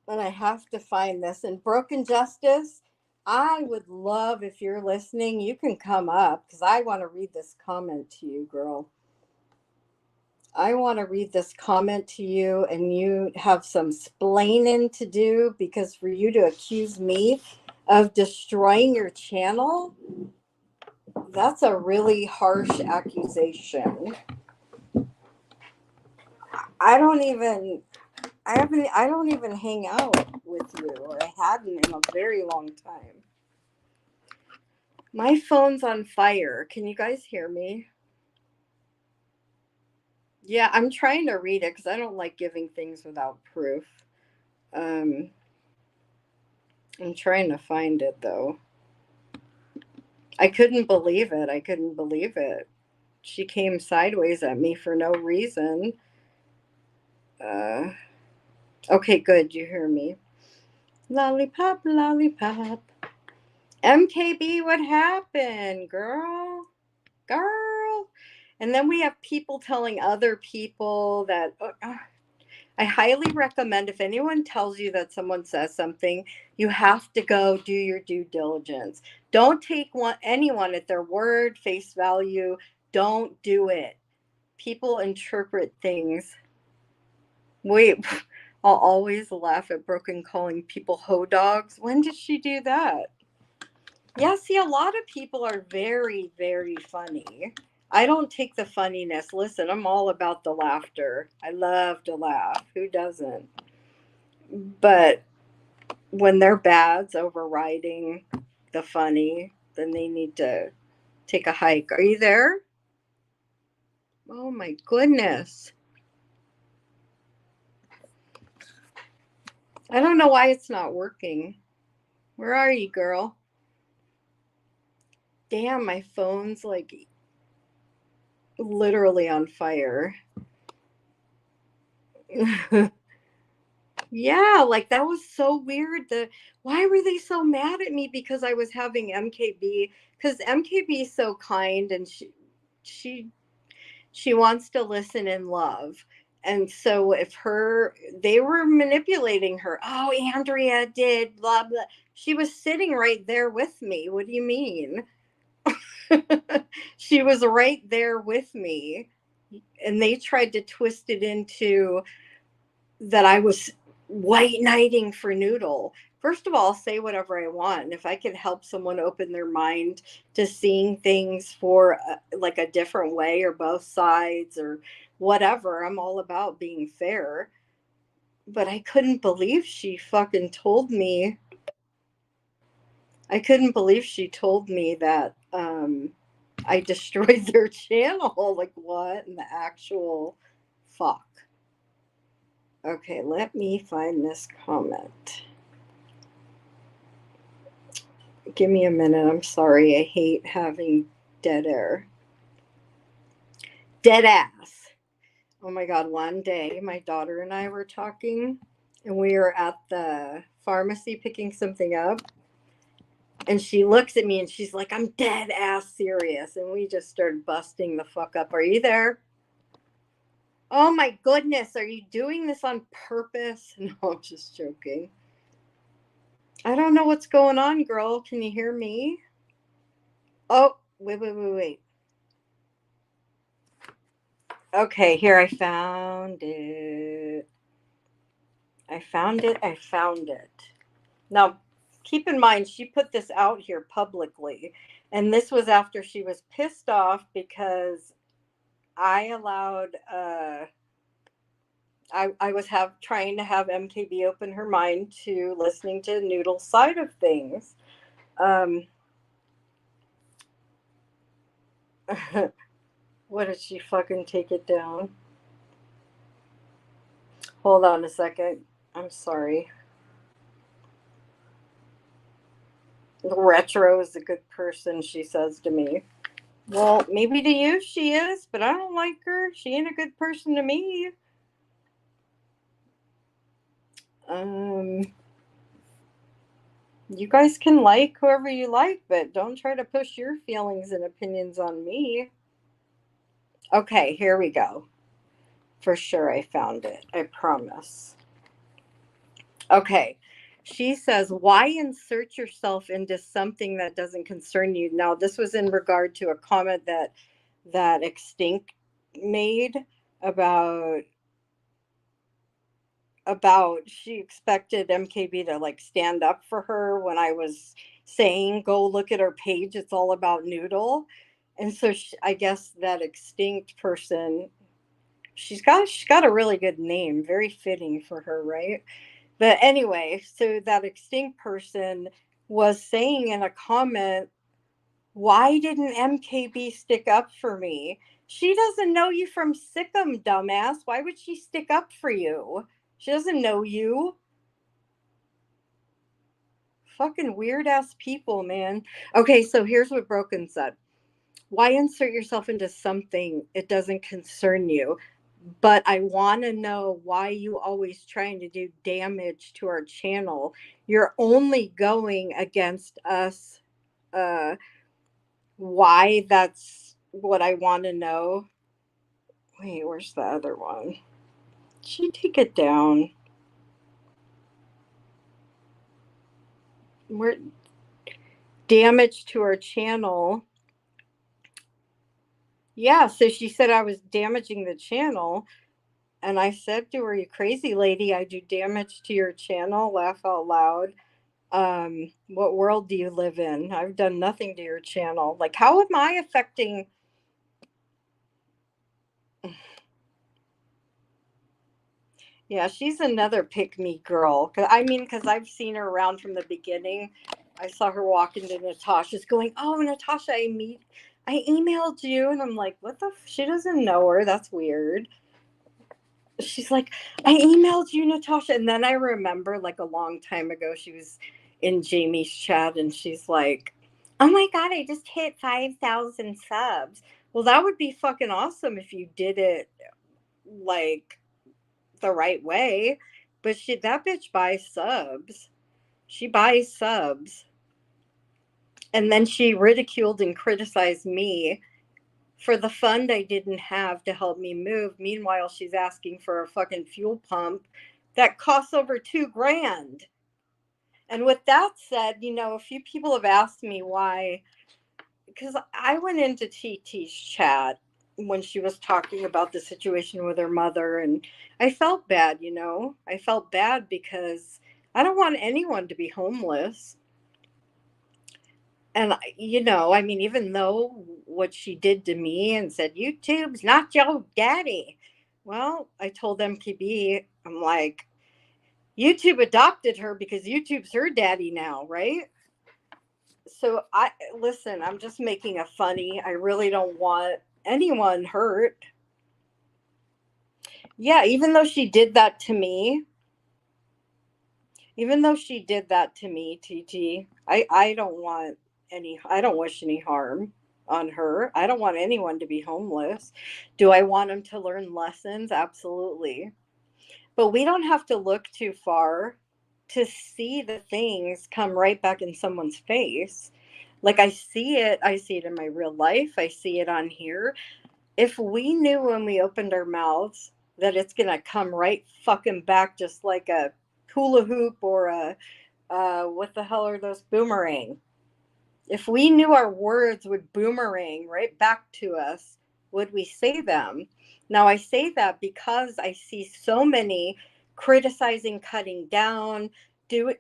And I have to find this. And Broken Justice, I would love if you're listening, you can come up because I want to read this comment to you, girl. I want to read this comment to you, and you have some splaining to do because for you to accuse me of destroying your channel, that's a really harsh accusation. I don't even I don't even hang out with you, or I hadn't in a very long time. My phone's on fire. Can you guys hear me? Yeah, I'm trying to read it because I don't like giving things without proof. Um, I'm trying to find it though. I couldn't believe it. I couldn't believe it. She came sideways at me for no reason. Uh, okay, good. You hear me? Lollipop, lollipop. MKB, what happened, girl? Girl. And then we have people telling other people that I highly recommend if anyone tells you that someone says something, you have to go do your due diligence. Don't take anyone at their word, face value. Don't do it. People interpret things. Wait, I'll always laugh at Broken calling people hoe dogs. When did she do that? Yeah, see, a lot of people are very, very funny. I don't take the funniness. Listen, I'm all about the laughter. I love to laugh. Who doesn't? But when their bad's overriding the funny, then they need to take a hike. Are you there? Oh my goodness. I don't know why it's not working. Where are you, girl? Damn, my phone's like literally on fire. Yeah, like that was so weird. Why were they so mad at me because I was having MKB? Because MKB is so kind, and she she wants to listen and love. And so if they were manipulating her. Oh, Andrea did blah blah. She was sitting right there with me. What do you mean? She was right there with me, and they tried to twist it into that I was white knighting for Noodle. First of all, I'll say whatever I want. And if I can help someone open their mind to seeing things for like a different way or both sides or whatever, I'm all about being fair. But I couldn't believe she fucking told me. I couldn't believe she told me that I destroyed their channel. Like, what in the actual fuck? Okay, let me find this comment. Give me a minute. I'm sorry. I hate having dead air. Dead ass. Oh my God. One day, my daughter and I were talking, and we were at the pharmacy picking something up. And she looks at me and she's like, I'm dead ass serious. And we just started busting the fuck up. Are you there? Oh my goodness. Are you doing this on purpose? No, I'm just joking. I don't know what's going on, girl. Can you hear me? Oh, wait. Okay, here I found it. I found it. Now, keep in mind, she put this out here publicly. And this was after she was pissed off because I allowed, I was trying to have MKB open her mind to listening to Noodle's side of things. What did she fucking take it down? Hold on a second. I'm sorry. Retro is a good person, she says to me. Well, maybe to you she is, but I don't like her. She ain't a good person to me. Um, you guys can like whoever you like, but don't try to push your feelings and opinions on me. Okay, here we go. For sure, I found it. I promise. Okay. She says, why insert yourself into something that doesn't concern you? Now, this was in regard to a comment that Extinct made about she expected MKB to like stand up for her when I was saying go look at her page, it's all about Noodle. And so I guess that Extinct person, she's got a really good name, very fitting for her, right? But anyway, so that Extinct person was saying in a comment, why didn't MKB stick up for me? She doesn't know you from Sikkim, dumbass. Why would she stick up for you? She doesn't know you. Fucking weird ass people, man. Okay, so here's what Broken said. Why insert yourself into something it doesn't concern you? But I want to know why you always trying to do damage to our channel. You're only going against us. Why? That's what I want to know. Wait, where's the other one? She take it down. We're damage to our channel. Yeah, so she said I was damaging the channel. And I said to her, you crazy lady, I do damage to your channel. Laugh out loud. What world do you live in? I've done nothing to your channel. Like, how am I affecting? Yeah, she's another pick me girl. I mean, because I've seen her around from the beginning. I saw her walk into Natasha's going, oh, Natasha, I emailed you. And I'm like, what the? She doesn't know her. That's weird. She's like, I emailed you, Natasha. And then I remember like a long time ago, she was in Jamie's chat and she's like, oh my God, I just hit 5,000 subs. Well, that would be fucking awesome if you did it like the right way. But that bitch buys subs. She buys subs. And then she ridiculed and criticized me for the fund I didn't have to help me move. Meanwhile, she's asking for a fucking fuel pump that costs over $2,000. And with that said, a few people have asked me why, because I went into TT's chat when she was talking about the situation with her mother, and I felt bad. I felt bad because I don't want anyone to be homeless. And I mean, even though what she did to me and said YouTube's not your daddy, well, I told MKB, I'm like, YouTube adopted her because YouTube's her daddy now, right? So I listen, I'm just making a funny. I really don't want anyone hurt. Yeah, even though she did that to me, TT, I don't want I don't wish any harm on her. I don't want anyone to be homeless. Do I want them to learn lessons? Absolutely. But we don't have to look too far to see the things come right back in someone's face. Like I see it in my real life. I see it on here. If we knew when we opened our mouths that it's going to come right fucking back just like a hula hoop or a what the hell are those, boomerang, if we knew our words would boomerang right back to us, would we say them? Now, I say that because I see so many criticizing, cutting down. You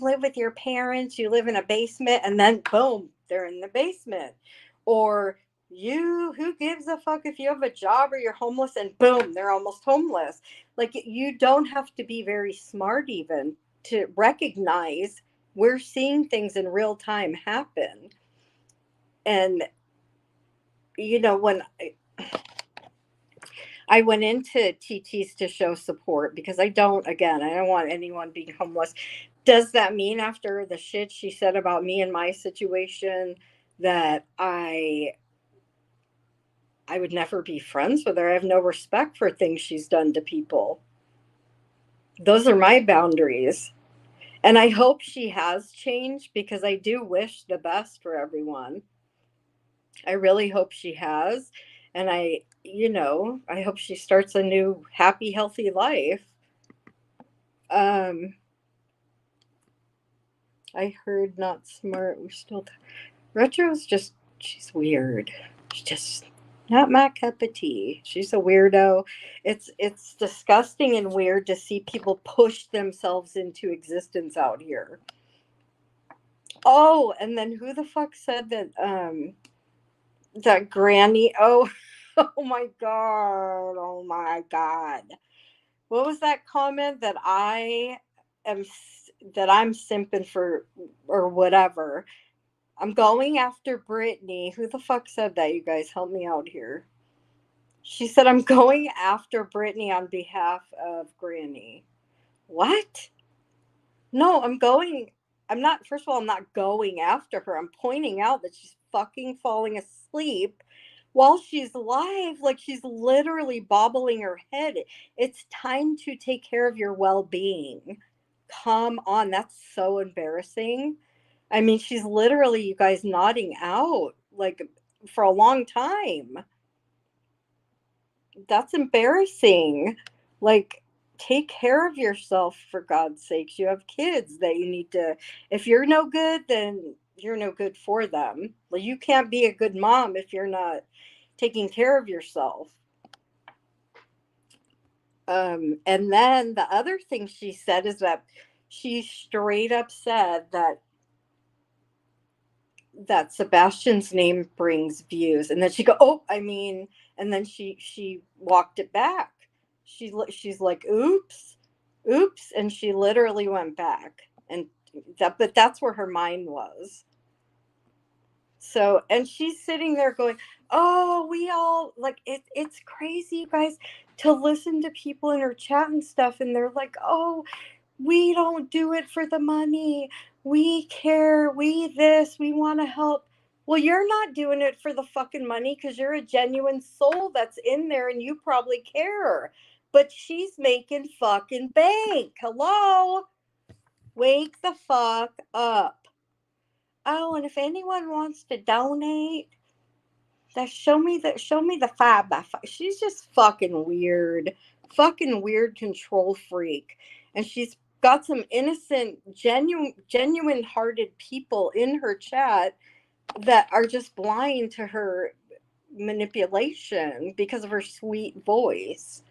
live with your parents, you live in a basement, and then boom, they're in the basement. Or who gives a fuck if you have a job or you're homeless, and boom, they're almost homeless. Like, you don't have to be very smart even to recognize we're seeing things in real time happen. And when I went into TT's to show support, because I don't want anyone being homeless. Does that mean after the shit she said about me and my situation that I would never be friends with her. I have no respect for things she's done to people. Those are my boundaries. And I hope she has changed because I do wish the best for everyone. I really hope she has. And I hope she starts a new happy, healthy life. Um, I heard not smart. We're still. Retro's just, she's weird. She's just not my cup of tea. She's a weirdo. It's disgusting and weird to see people push themselves into existence out here. Oh, and then who the fuck said that granny? Oh, oh my god. Oh my god. What was that comment that am that I'm simping for or whatever? I'm going after Brittany. Who the fuck said that? You guys help me out here. She said I'm going after Brittany on behalf of Granny. What? No, I'm not, first of all, I'm not going after her. I'm pointing out that she's fucking falling asleep while she's live. Like she's literally bobbling her head. It's time to take care of your well being. Come on. That's so embarrassing. I mean, she's literally, you guys, nodding out like for a long time. That's embarrassing. Like, take care of yourself for God's sakes. You have kids that you need to, if you're no good, then you're no good for them. Well, you can't be a good mom if you're not taking care of yourself. And then the other thing she said is that she straight up said that Sebastian's name brings views, and then she go, oh, I mean, and then she walked it back. She's like, oops, and she literally went back, and but that's where her mind was. So, and she's sitting there going, oh, we all like it. It's crazy, you guys, to listen to people in her chat and stuff, and they're like, oh, we don't do it for the money. We care. We this. We want to help. Well, you're not doing it for the fucking money because you're a genuine soul that's in there and you probably care. But she's making fucking bank. Hello? Wake the fuck up. Oh, and if anyone wants to donate, that show me the 5x5. She's just fucking weird control freak, and she's got some innocent, genuine hearted people in her chat that are just blind to her manipulation because of her sweet voice.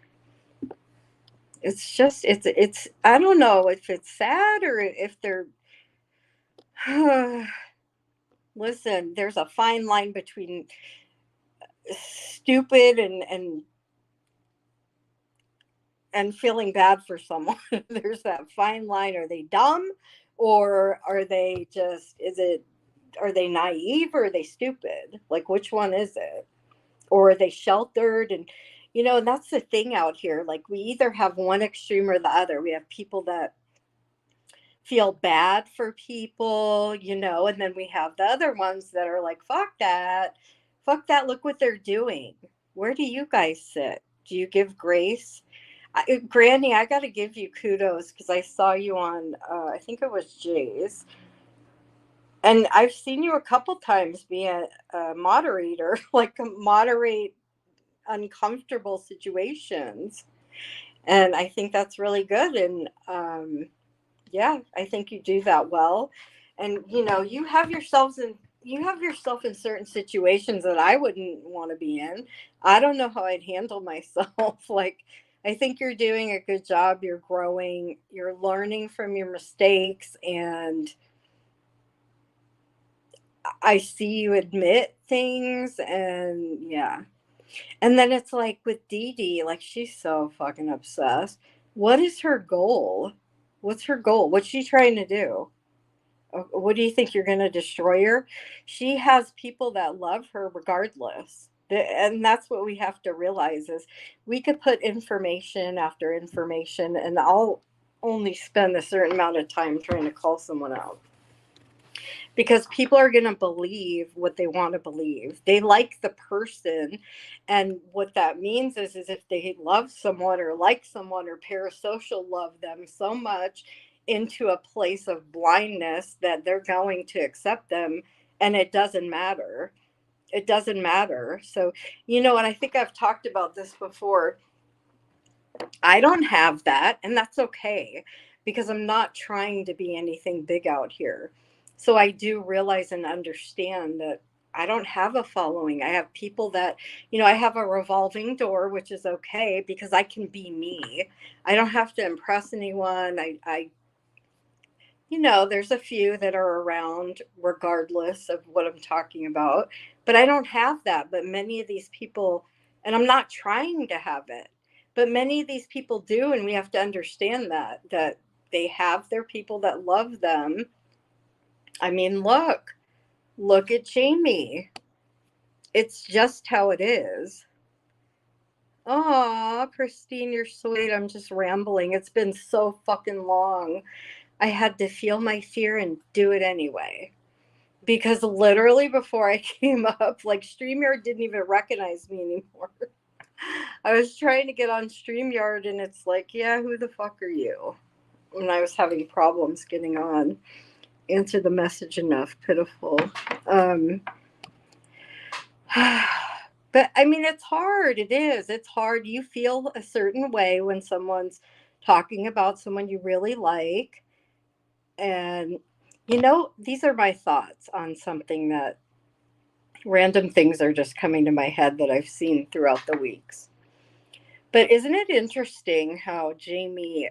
It's just it's I don't know if it's sad or if they're listen, there's a fine line between stupid and feeling bad for someone. There's that fine line. Are they dumb, or are they just, are they naive, or are they stupid? Like, which one is it? Or are they sheltered? And and that's the thing out here. Like, we either have one extreme or the other. We have people that feel bad for people, and then we have the other ones that are like, fuck that, look what they're doing. Where do you guys sit? Do you give grace? Granny, I got to give you kudos because I saw you on, I think it was Jay's, and I've seen you a couple times be a moderator, like moderate uncomfortable situations, and I think that's really good. And yeah, I think you do that well. And you have yourself in certain situations that I wouldn't want to be in. I don't know how I'd handle myself. Like, I think you're doing a good job. You're growing, you're learning from your mistakes, and I see you admit things. And yeah. And then it's like with Dee Dee, like, she's so fucking obsessed. What is her goal? What's her goal? What's she trying to do? What do you think, you're going to destroy her? She has people that love her regardless. And that's what we have to realize is we could put information after information, and I'll only spend a certain amount of time trying to call someone out because people are going to believe what they want to believe. They like the person. And what that means is if they love someone or like someone or parasocial love them so much into a place of blindness that they're going to accept them, and it doesn't matter. It doesn't matter. So, and I think I've talked about this before. I don't have that, and that's okay because I'm not trying to be anything big out here. So I do realize and understand that I don't have a following. I have people that, I have a revolving door, which is okay because I can be me. I don't have to impress anyone. There's a few that are around regardless of what I'm talking about, but I don't have that. But many of these people, and I'm not trying to have it, but many of these people do. And we have to understand that they have their people that love them. I mean, look at Jamie. It's just how it is. Oh, Christine, you're sweet. I'm just rambling. It's been so fucking long. I had to feel my fear and do it anyway. Because literally before I came up, like StreamYard didn't even recognize me anymore. I was trying to get on StreamYard and it's like, yeah, who the fuck are you? And I was having problems getting on. Answer the message enough, pitiful. Um, but I mean, it's hard. It is. It's hard. You feel a certain way when someone's talking about someone you really like. And, these are my thoughts on something that random things are just coming to my head that I've seen throughout the weeks. But isn't it interesting how Jamie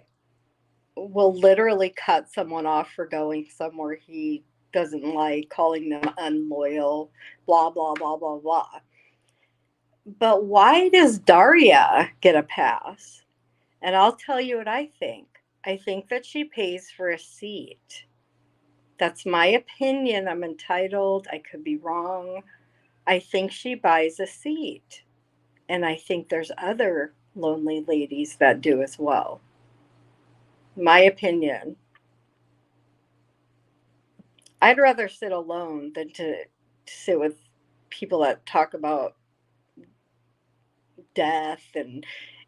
will literally cut someone off for going somewhere he doesn't like, calling them unloyal, blah, blah, blah, blah, blah. But why does Daria get a pass? And I'll tell you what I think. I think that she pays for a seat. That's my opinion. I'm entitled. I could be wrong. I think she buys a seat. And I think there's other lonely ladies that do as well. My opinion. I'd rather sit alone than to sit with people that talk about death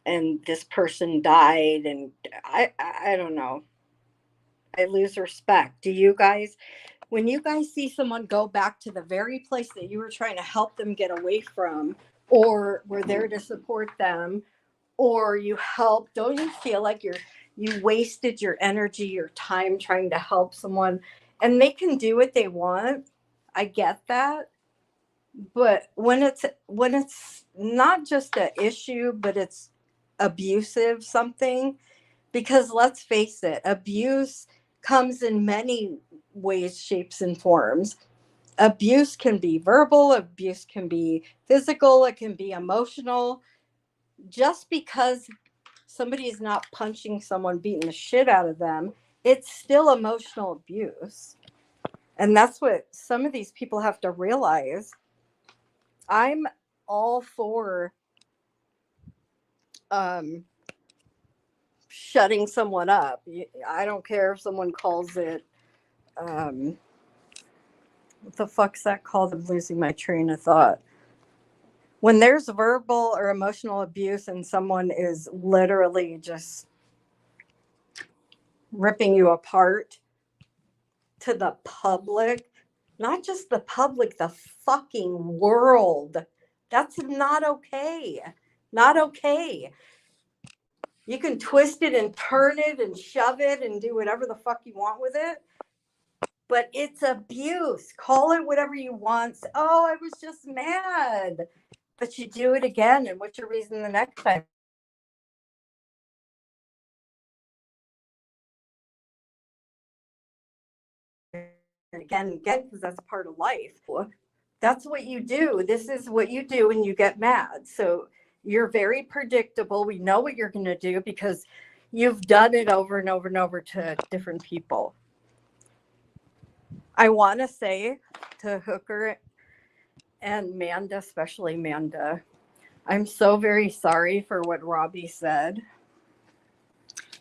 and this person died, and I don't know. I lose respect. Do you guys? When you guys see someone go back to the very place that you were trying to help them get away from, or were there to support them, or you help, don't you feel like you wasted your energy, your time trying to help someone? And they can do what they want. I get that. But when it's not just an issue, but it's abusive something, because let's face it, abuse comes in many ways, shapes, and forms. Abuse can be verbal, abuse can be physical, it can be emotional. Just because somebody is not punching someone, beating the shit out of them, it's still emotional abuse. And that's what some of these people have to realize. I'm all for um, shutting someone up. I don't care if someone calls it, um, what the fuck's that called? I'm losing my train of thought. When there's verbal or emotional abuse and someone is literally just ripping you apart to the public, not just the public, the fucking world. That's not okay. Not okay. You can twist it and turn it and shove it and do whatever the fuck you want with it. But it's abuse. Call it whatever you want. Oh, I was just mad. But you do it again. And what's your reason the next time? Again and again, because that's part of life. That's what you do. This is what you do when you get mad. So you're very predictable. We know what you're going to do because you've done it over and over and over to different people. I want to say to Hooker and Manda, especially Manda, I'm so very sorry for what Robbie said.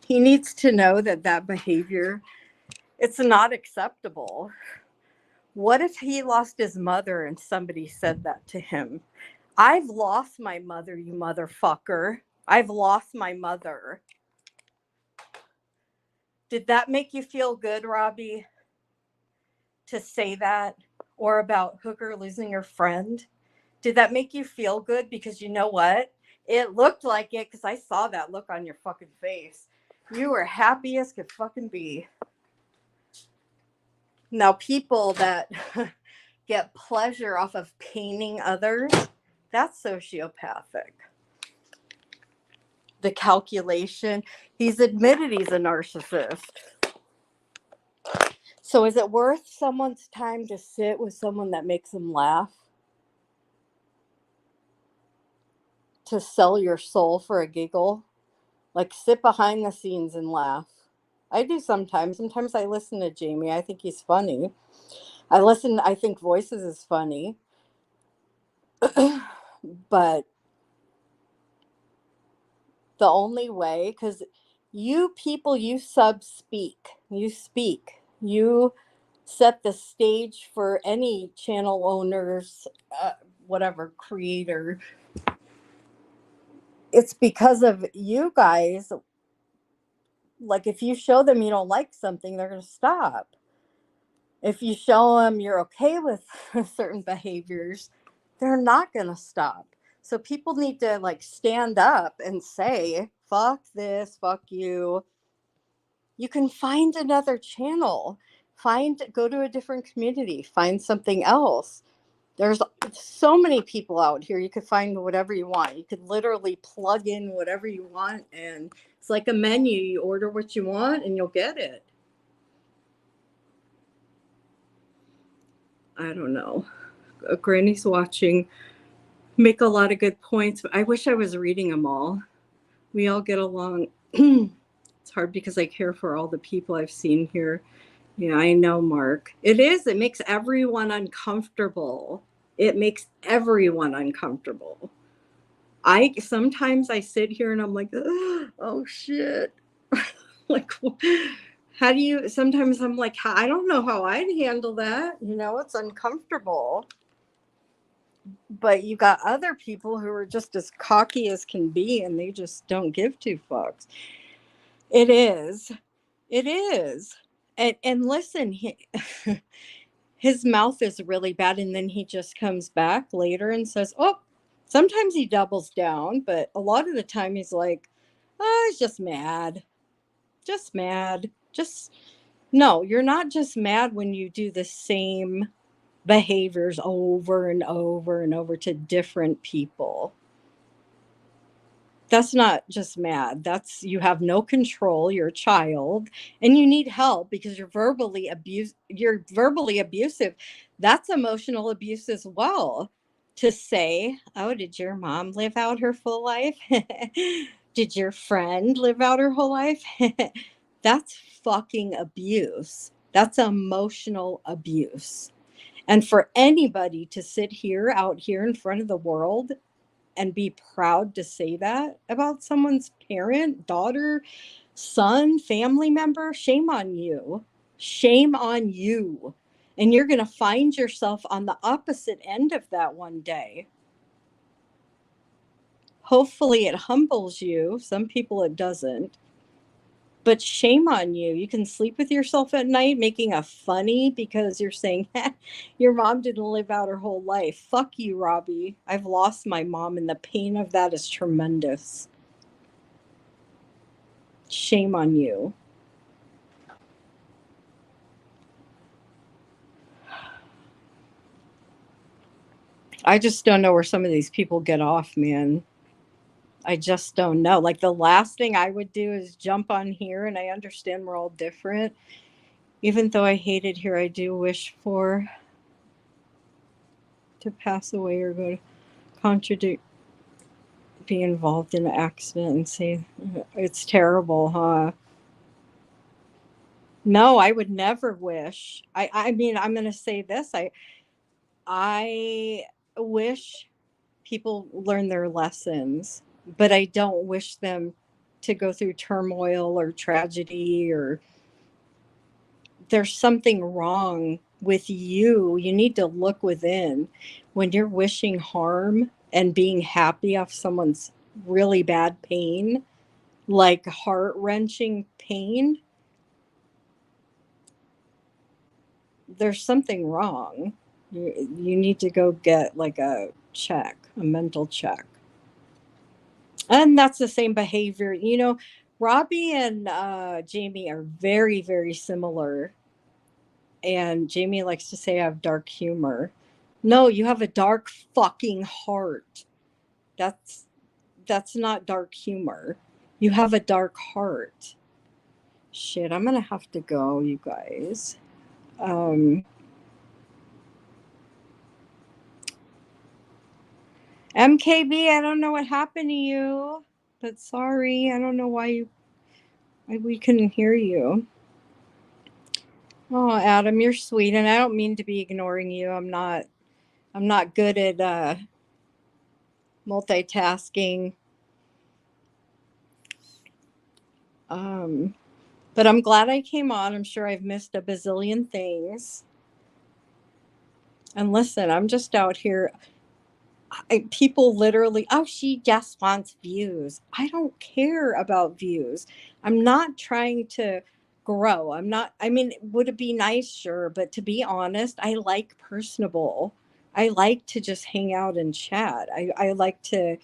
He needs to know that behavior, it's not acceptable. What if he lost his mother and somebody said that to him? I've lost my mother, you motherfucker. I've lost my mother. Did that make you feel good, Robbie, to say that? Or about Hooker losing her friend? Did that make you feel good? Because you know what? It looked like it because I saw that look on your fucking face. You were happy as could fucking be. Now, people that get pleasure off of paining others, that's sociopathic. The calculation. He's admitted he's a narcissist. So is it worth someone's time to sit with someone that makes them laugh? To sell your soul for a giggle? Like sit behind the scenes and laugh. I do sometimes. Sometimes I listen to Jamie. I think he's funny. I think Voices is funny. But the only way, because you people, you speak, you set the stage for any channel owners, whatever creator. It's because of you guys. Like if you show them you don't like something, they're going to stop. If you show them you're okay with certain behaviors, they're not going to stop. So people need to like stand up and say, fuck this, fuck you. You can find another channel. Go to a different community, find something else. There's so many people out here. You could find whatever you want. You could literally plug in whatever you want, and it's like a menu. You order what you want and you'll get it. I don't know. Granny's watching. Make a lot of good points. I wish I was reading them all. We all get along. It's hard because I care for all the people I've seen here. Yeah, I know, Mark. It is. It makes everyone uncomfortable. It makes everyone uncomfortable. I sometimes I sit here and I'm like, oh shit. Like, how do you? Sometimes I'm like, I don't know how I'd handle that. You know, it's uncomfortable. But you got other people who are just as cocky as can be, and they just don't give two fucks. It is. It is. And listen, his mouth is really bad, and then he just comes back later and says, oh, sometimes he doubles down, but a lot of the time he's like, oh, he's just mad. Just mad. Just no, you're not just mad when you do the same behaviors over and over and over to different people. That's not just mad. That's you have no control. You're a child and you need help because you're verbally abusive. That's emotional abuse as well. To say, "Oh, did your mom live out her full life? Did your friend live out her whole life?" That's fucking abuse. That's emotional abuse. And for anybody to sit here out here in front of the world and be proud to say that about someone's parent, daughter, son, family member, shame on you. Shame on you. And you're going to find yourself on the opposite end of that one day. Hopefully, it humbles you. Some people it doesn't. But shame on you. You can sleep with yourself at night making a funny because you're saying your mom didn't live out her whole life. Fuck you, Robbie. I've lost my mom, and the pain of that is tremendous. Shame on you. I just don't know where some of these people get off, man. I just don't know. Like the last thing I would do is jump on here, and I understand we're all different. Even though I hate it here, I do wish for to pass away or go to contradict, be involved in an accident and say it's terrible, huh? No, I would never wish. I mean, I'm going to say this. I wish people learn their lessons, but I don't wish them to go through turmoil or tragedy or there's something wrong with you. You need to look within. When you're wishing harm and being happy off someone's really bad pain, like heart wrenching pain, there's something wrong. You need to go get like a check, a mental check. And that's the same behavior. Robbie and Jamie are very, very similar. And Jamie likes to say I have dark humor. No, you have a dark fucking heart. That's that's not dark humor. You have a dark heart. Shit, I'm gonna have to go, you guys. Um, MKB, I don't know what happened to you, but sorry, I don't know why we couldn't hear you. Oh, Adam, you're sweet, and I don't mean to be ignoring you. I'm not good at multitasking. Um, but I'm glad I came on. I'm sure I've missed a bazillion things. And listen, I'm just out here. People literally, oh, she just wants views. I don't care about views. I'm not trying to grow. I'm not, I mean, would it be nice? Sure. But to be honest, I like personable. I like to just hang out and chat. I like to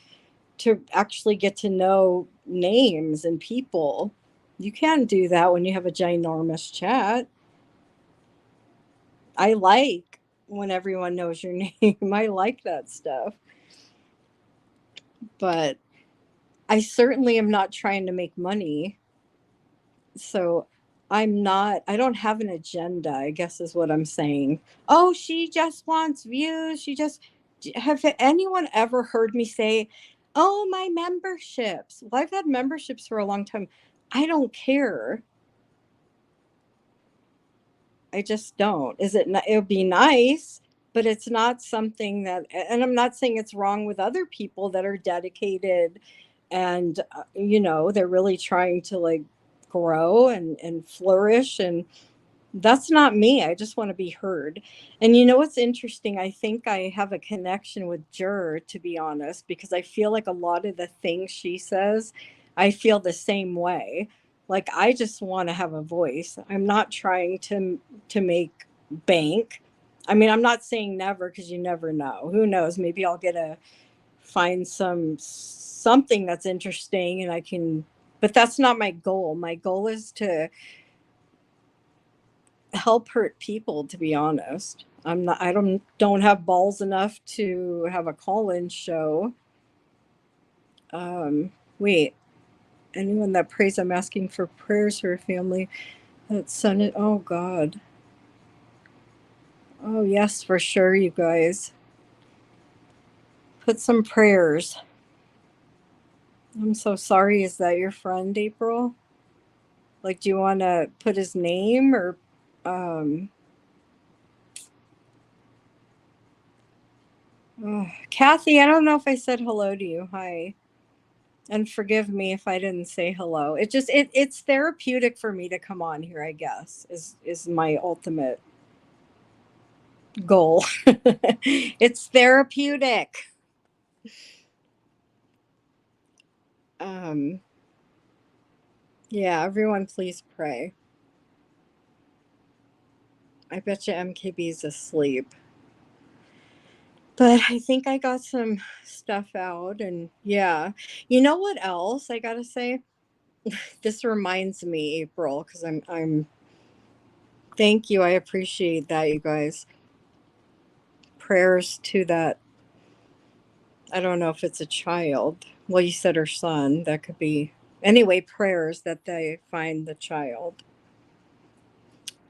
actually get to know names and people. You can't do that when you have a ginormous chat. I like when everyone knows your name. I like that stuff. But I certainly am not trying to make money. So I don't have an agenda, I guess is what I'm saying. Oh, she just wants views. Have anyone ever heard me say, oh, my memberships? Well, I've had memberships for a long time. I don't care. I just don't. It would be nice, but it's not something that, and I'm not saying it's wrong with other people that are dedicated and, they're really trying to like grow and flourish. And that's not me. I just want to be heard. And you know what's interesting? I think I have a connection with Jur, to be honest, because I feel like a lot of the things she says, I feel the same way. Like I just want to have a voice. I'm not trying to make bank. I mean, I'm not saying never because you never know. Who knows? Maybe I'll get a find something that's interesting and I can, but that's not my goal. My goal is to help hurt people, to be honest. I don't have balls enough to have a call-in show. Wait, anyone that prays, I'm asking for prayers for her family. That son, oh God. Oh yes, for sure, you guys. Put some prayers. I'm so sorry. Is that your friend, April? Like, do you want to put his name or um Kathy, I don't know if I said hello to you. Hi. And forgive me if I didn't say hello. It's therapeutic for me to come on here, I guess, is my ultimate goal. It's therapeutic. Um yeah, everyone please pray. I bet you MKB's asleep. But I think I got some stuff out and yeah. You know what else I got to say? This reminds me, April, cuz I'm thank you. I appreciate that, you guys. Prayers to that. I don't know if it's a child. Well, you said her son. That could be. Anyway, prayers that they find the child.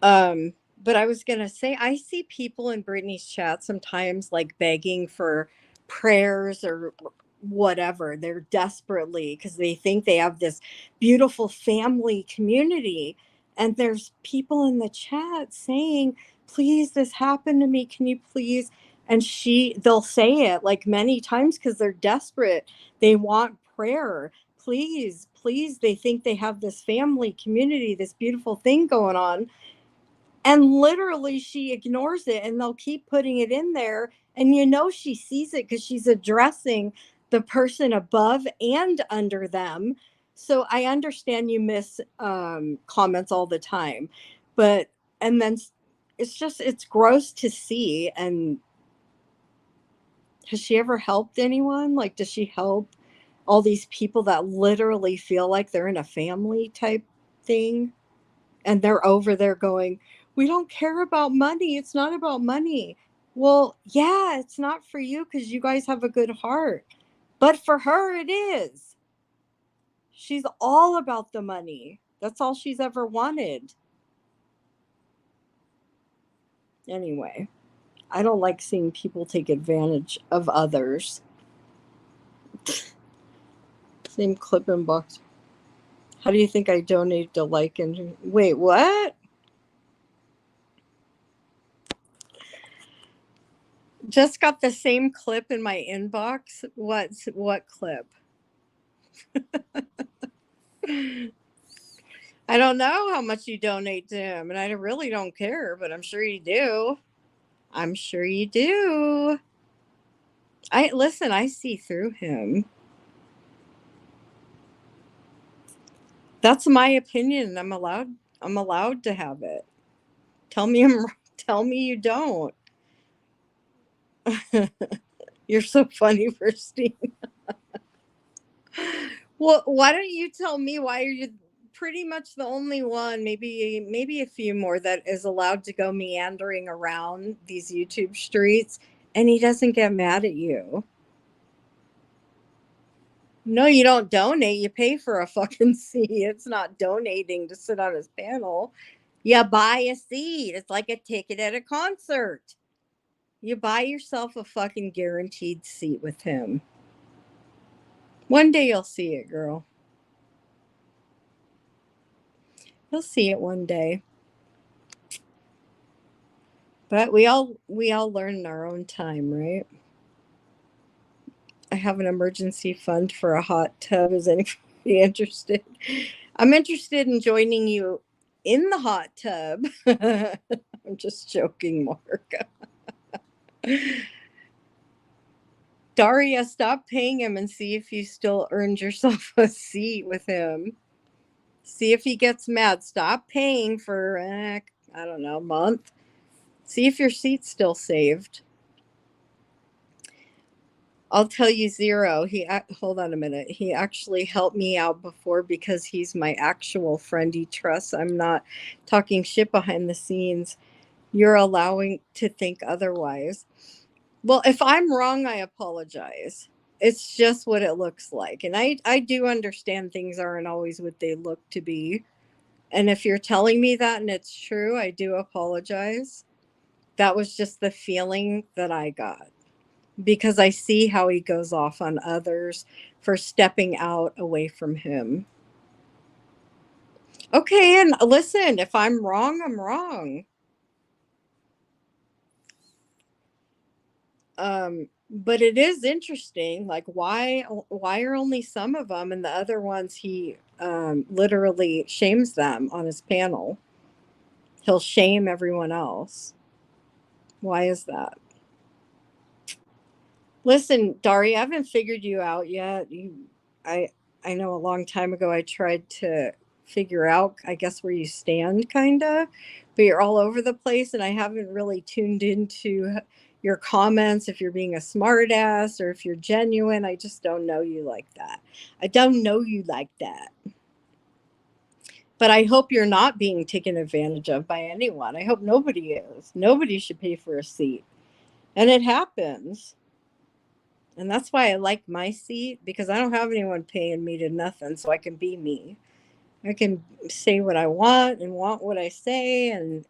Um, but I was gonna say, I see people in Brittany's chat sometimes like begging for prayers or whatever. They're desperately because they think they have this beautiful family community, and there's people in the chat saying, "Please, this happened to me. Can you please?" And they'll say it like many times because they're desperate. They want prayer. Please, please. They think they have this family community, this beautiful thing going on, And literally she ignores it, and they'll keep putting it in there, and she sees it because she's addressing the person above and under them. So I understand you miss comments all the time, but and then it's gross to see. And has she ever helped anyone? Like, does she help all these people that literally feel like they're in a family type thing? And they're over there going, we don't care about money. It's not about money. Well, yeah, it's not for you because you guys have a good heart. But for her, it is. She's all about the money. That's all she's ever wanted. Anyway, I don't like seeing people take advantage of others. Same clip in box. How do you think I donate to like and wait, what? Just got the same clip in my inbox. What clip? I don't know how much you donate to him, and I really don't care, but I'm sure you do. I'm sure you do. I see through him. That's my opinion. I'm allowed to have it. Tell me tell me you don't. You're so funny, Christine. Well, why don't you tell me why you're pretty much the only one, maybe a few more, that is allowed to go meandering around these YouTube streets, and he doesn't get mad at you. No, you don't donate. You pay for a fucking seat. It's not donating to sit on his panel. You buy a seat. It's like a ticket at a concert. You buy yourself a fucking guaranteed seat with him. One day you'll see it, girl. You'll see it one day. But we all learn in our own time, right? I have an emergency fund for a hot tub. Is anybody interested? I'm interested in joining you in the hot tub. I'm just joking, Mark. Daria, stop paying him and see if you still earned yourself a seat with him. See if he gets mad. Stop paying for, I don't know, a month. See if your seat's still saved. I'll tell you, Zero. Hold on a minute. He actually helped me out before because he's my actual friend he trusts. I'm not talking shit behind the scenes. You're allowing to think otherwise. Well, if I'm wrong, I apologize. It's just what it looks like. And I do understand things aren't always what they look to be. And if you're telling me that and it's true, I do apologize. That was just the feeling that I got, because I see how he goes off on others for stepping out away from him. Okay, and listen, if I'm wrong, I'm wrong. But it is interesting, like why are only some of them, and the other ones he literally shames them on his panel. He'll shame everyone else. Why is that? Listen, Dari, I haven't figured you out yet. I, I know a long time ago I tried to figure out, I guess, where you stand, kind of, but you're all over the place, and I haven't really tuned into your comments. If you're being a smartass or if you're genuine, I just don't know you like that. I don't know you like that. But I hope you're not being taken advantage of by anyone. I hope nobody is. Nobody should pay for a seat, and it happens. And that's why I like my seat, because I don't have anyone paying me to nothing, so I can be me. I can say what I want and want what I say, and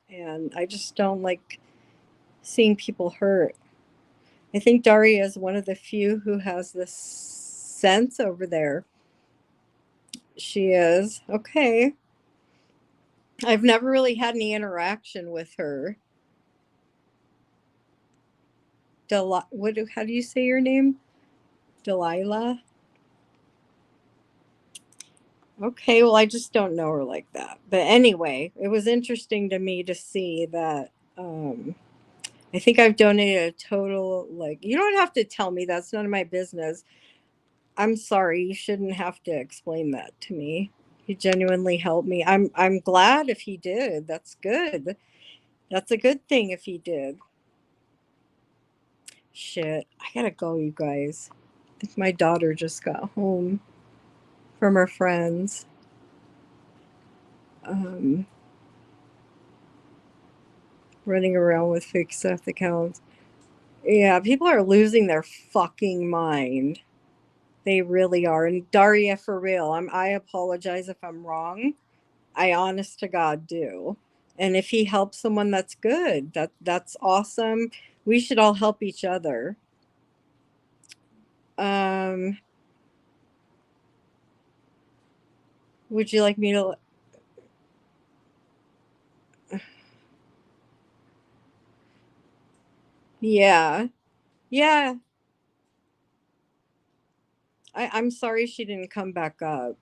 I just don't like seeing people hurt. I think Daria is one of the few who has this sense over there. She is. Okay. I've never really had any interaction with her. How do you say your name? Delilah? Okay, well, I just don't know her like that. But anyway, it was interesting to me to see that. I think I've donated a total, like, you don't have to tell me, that's none of my business. I'm sorry, you shouldn't have to explain that to me. He genuinely helped me. I'm glad if he did. That's good. That's a good thing if he did. Shit, I gotta go, you guys. I think my daughter just got home from her friends. Um, Running around with fake Seth accounts. Yeah, people are losing their fucking mind. They really are. And Daria, for real, I apologize if I'm wrong. I honest to God do. And if he helps someone, that's good. That's awesome. We should all help each other. Um, would you like me to? Yeah, yeah. I'm sorry she didn't come back up.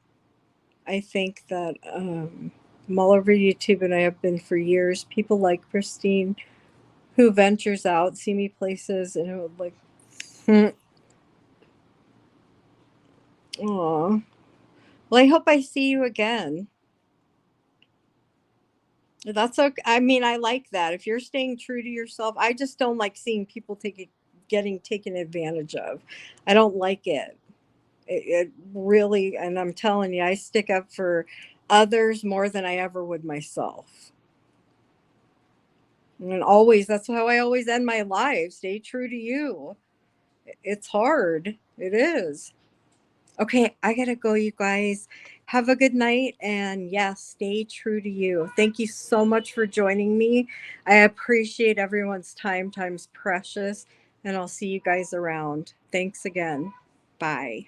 I think that I'm all over YouTube, and I have been for years. People like Christine, who ventures out, see me places, and it would like, oh. Well, I hope I see you again. That's okay. I mean, I like that. If you're staying true to yourself, I just don't like seeing people getting taken advantage of. I don't like it. It really, and I'm telling you, I stick up for others more than I ever would myself. And always, that's how I always end my life. Stay true to you. It's hard. It is. Okay, I gotta go, you guys. Have a good night, and yes, stay true to you. Thank you so much for joining me. I appreciate everyone's time. Time's precious, and I'll see you guys around. Thanks again. Bye.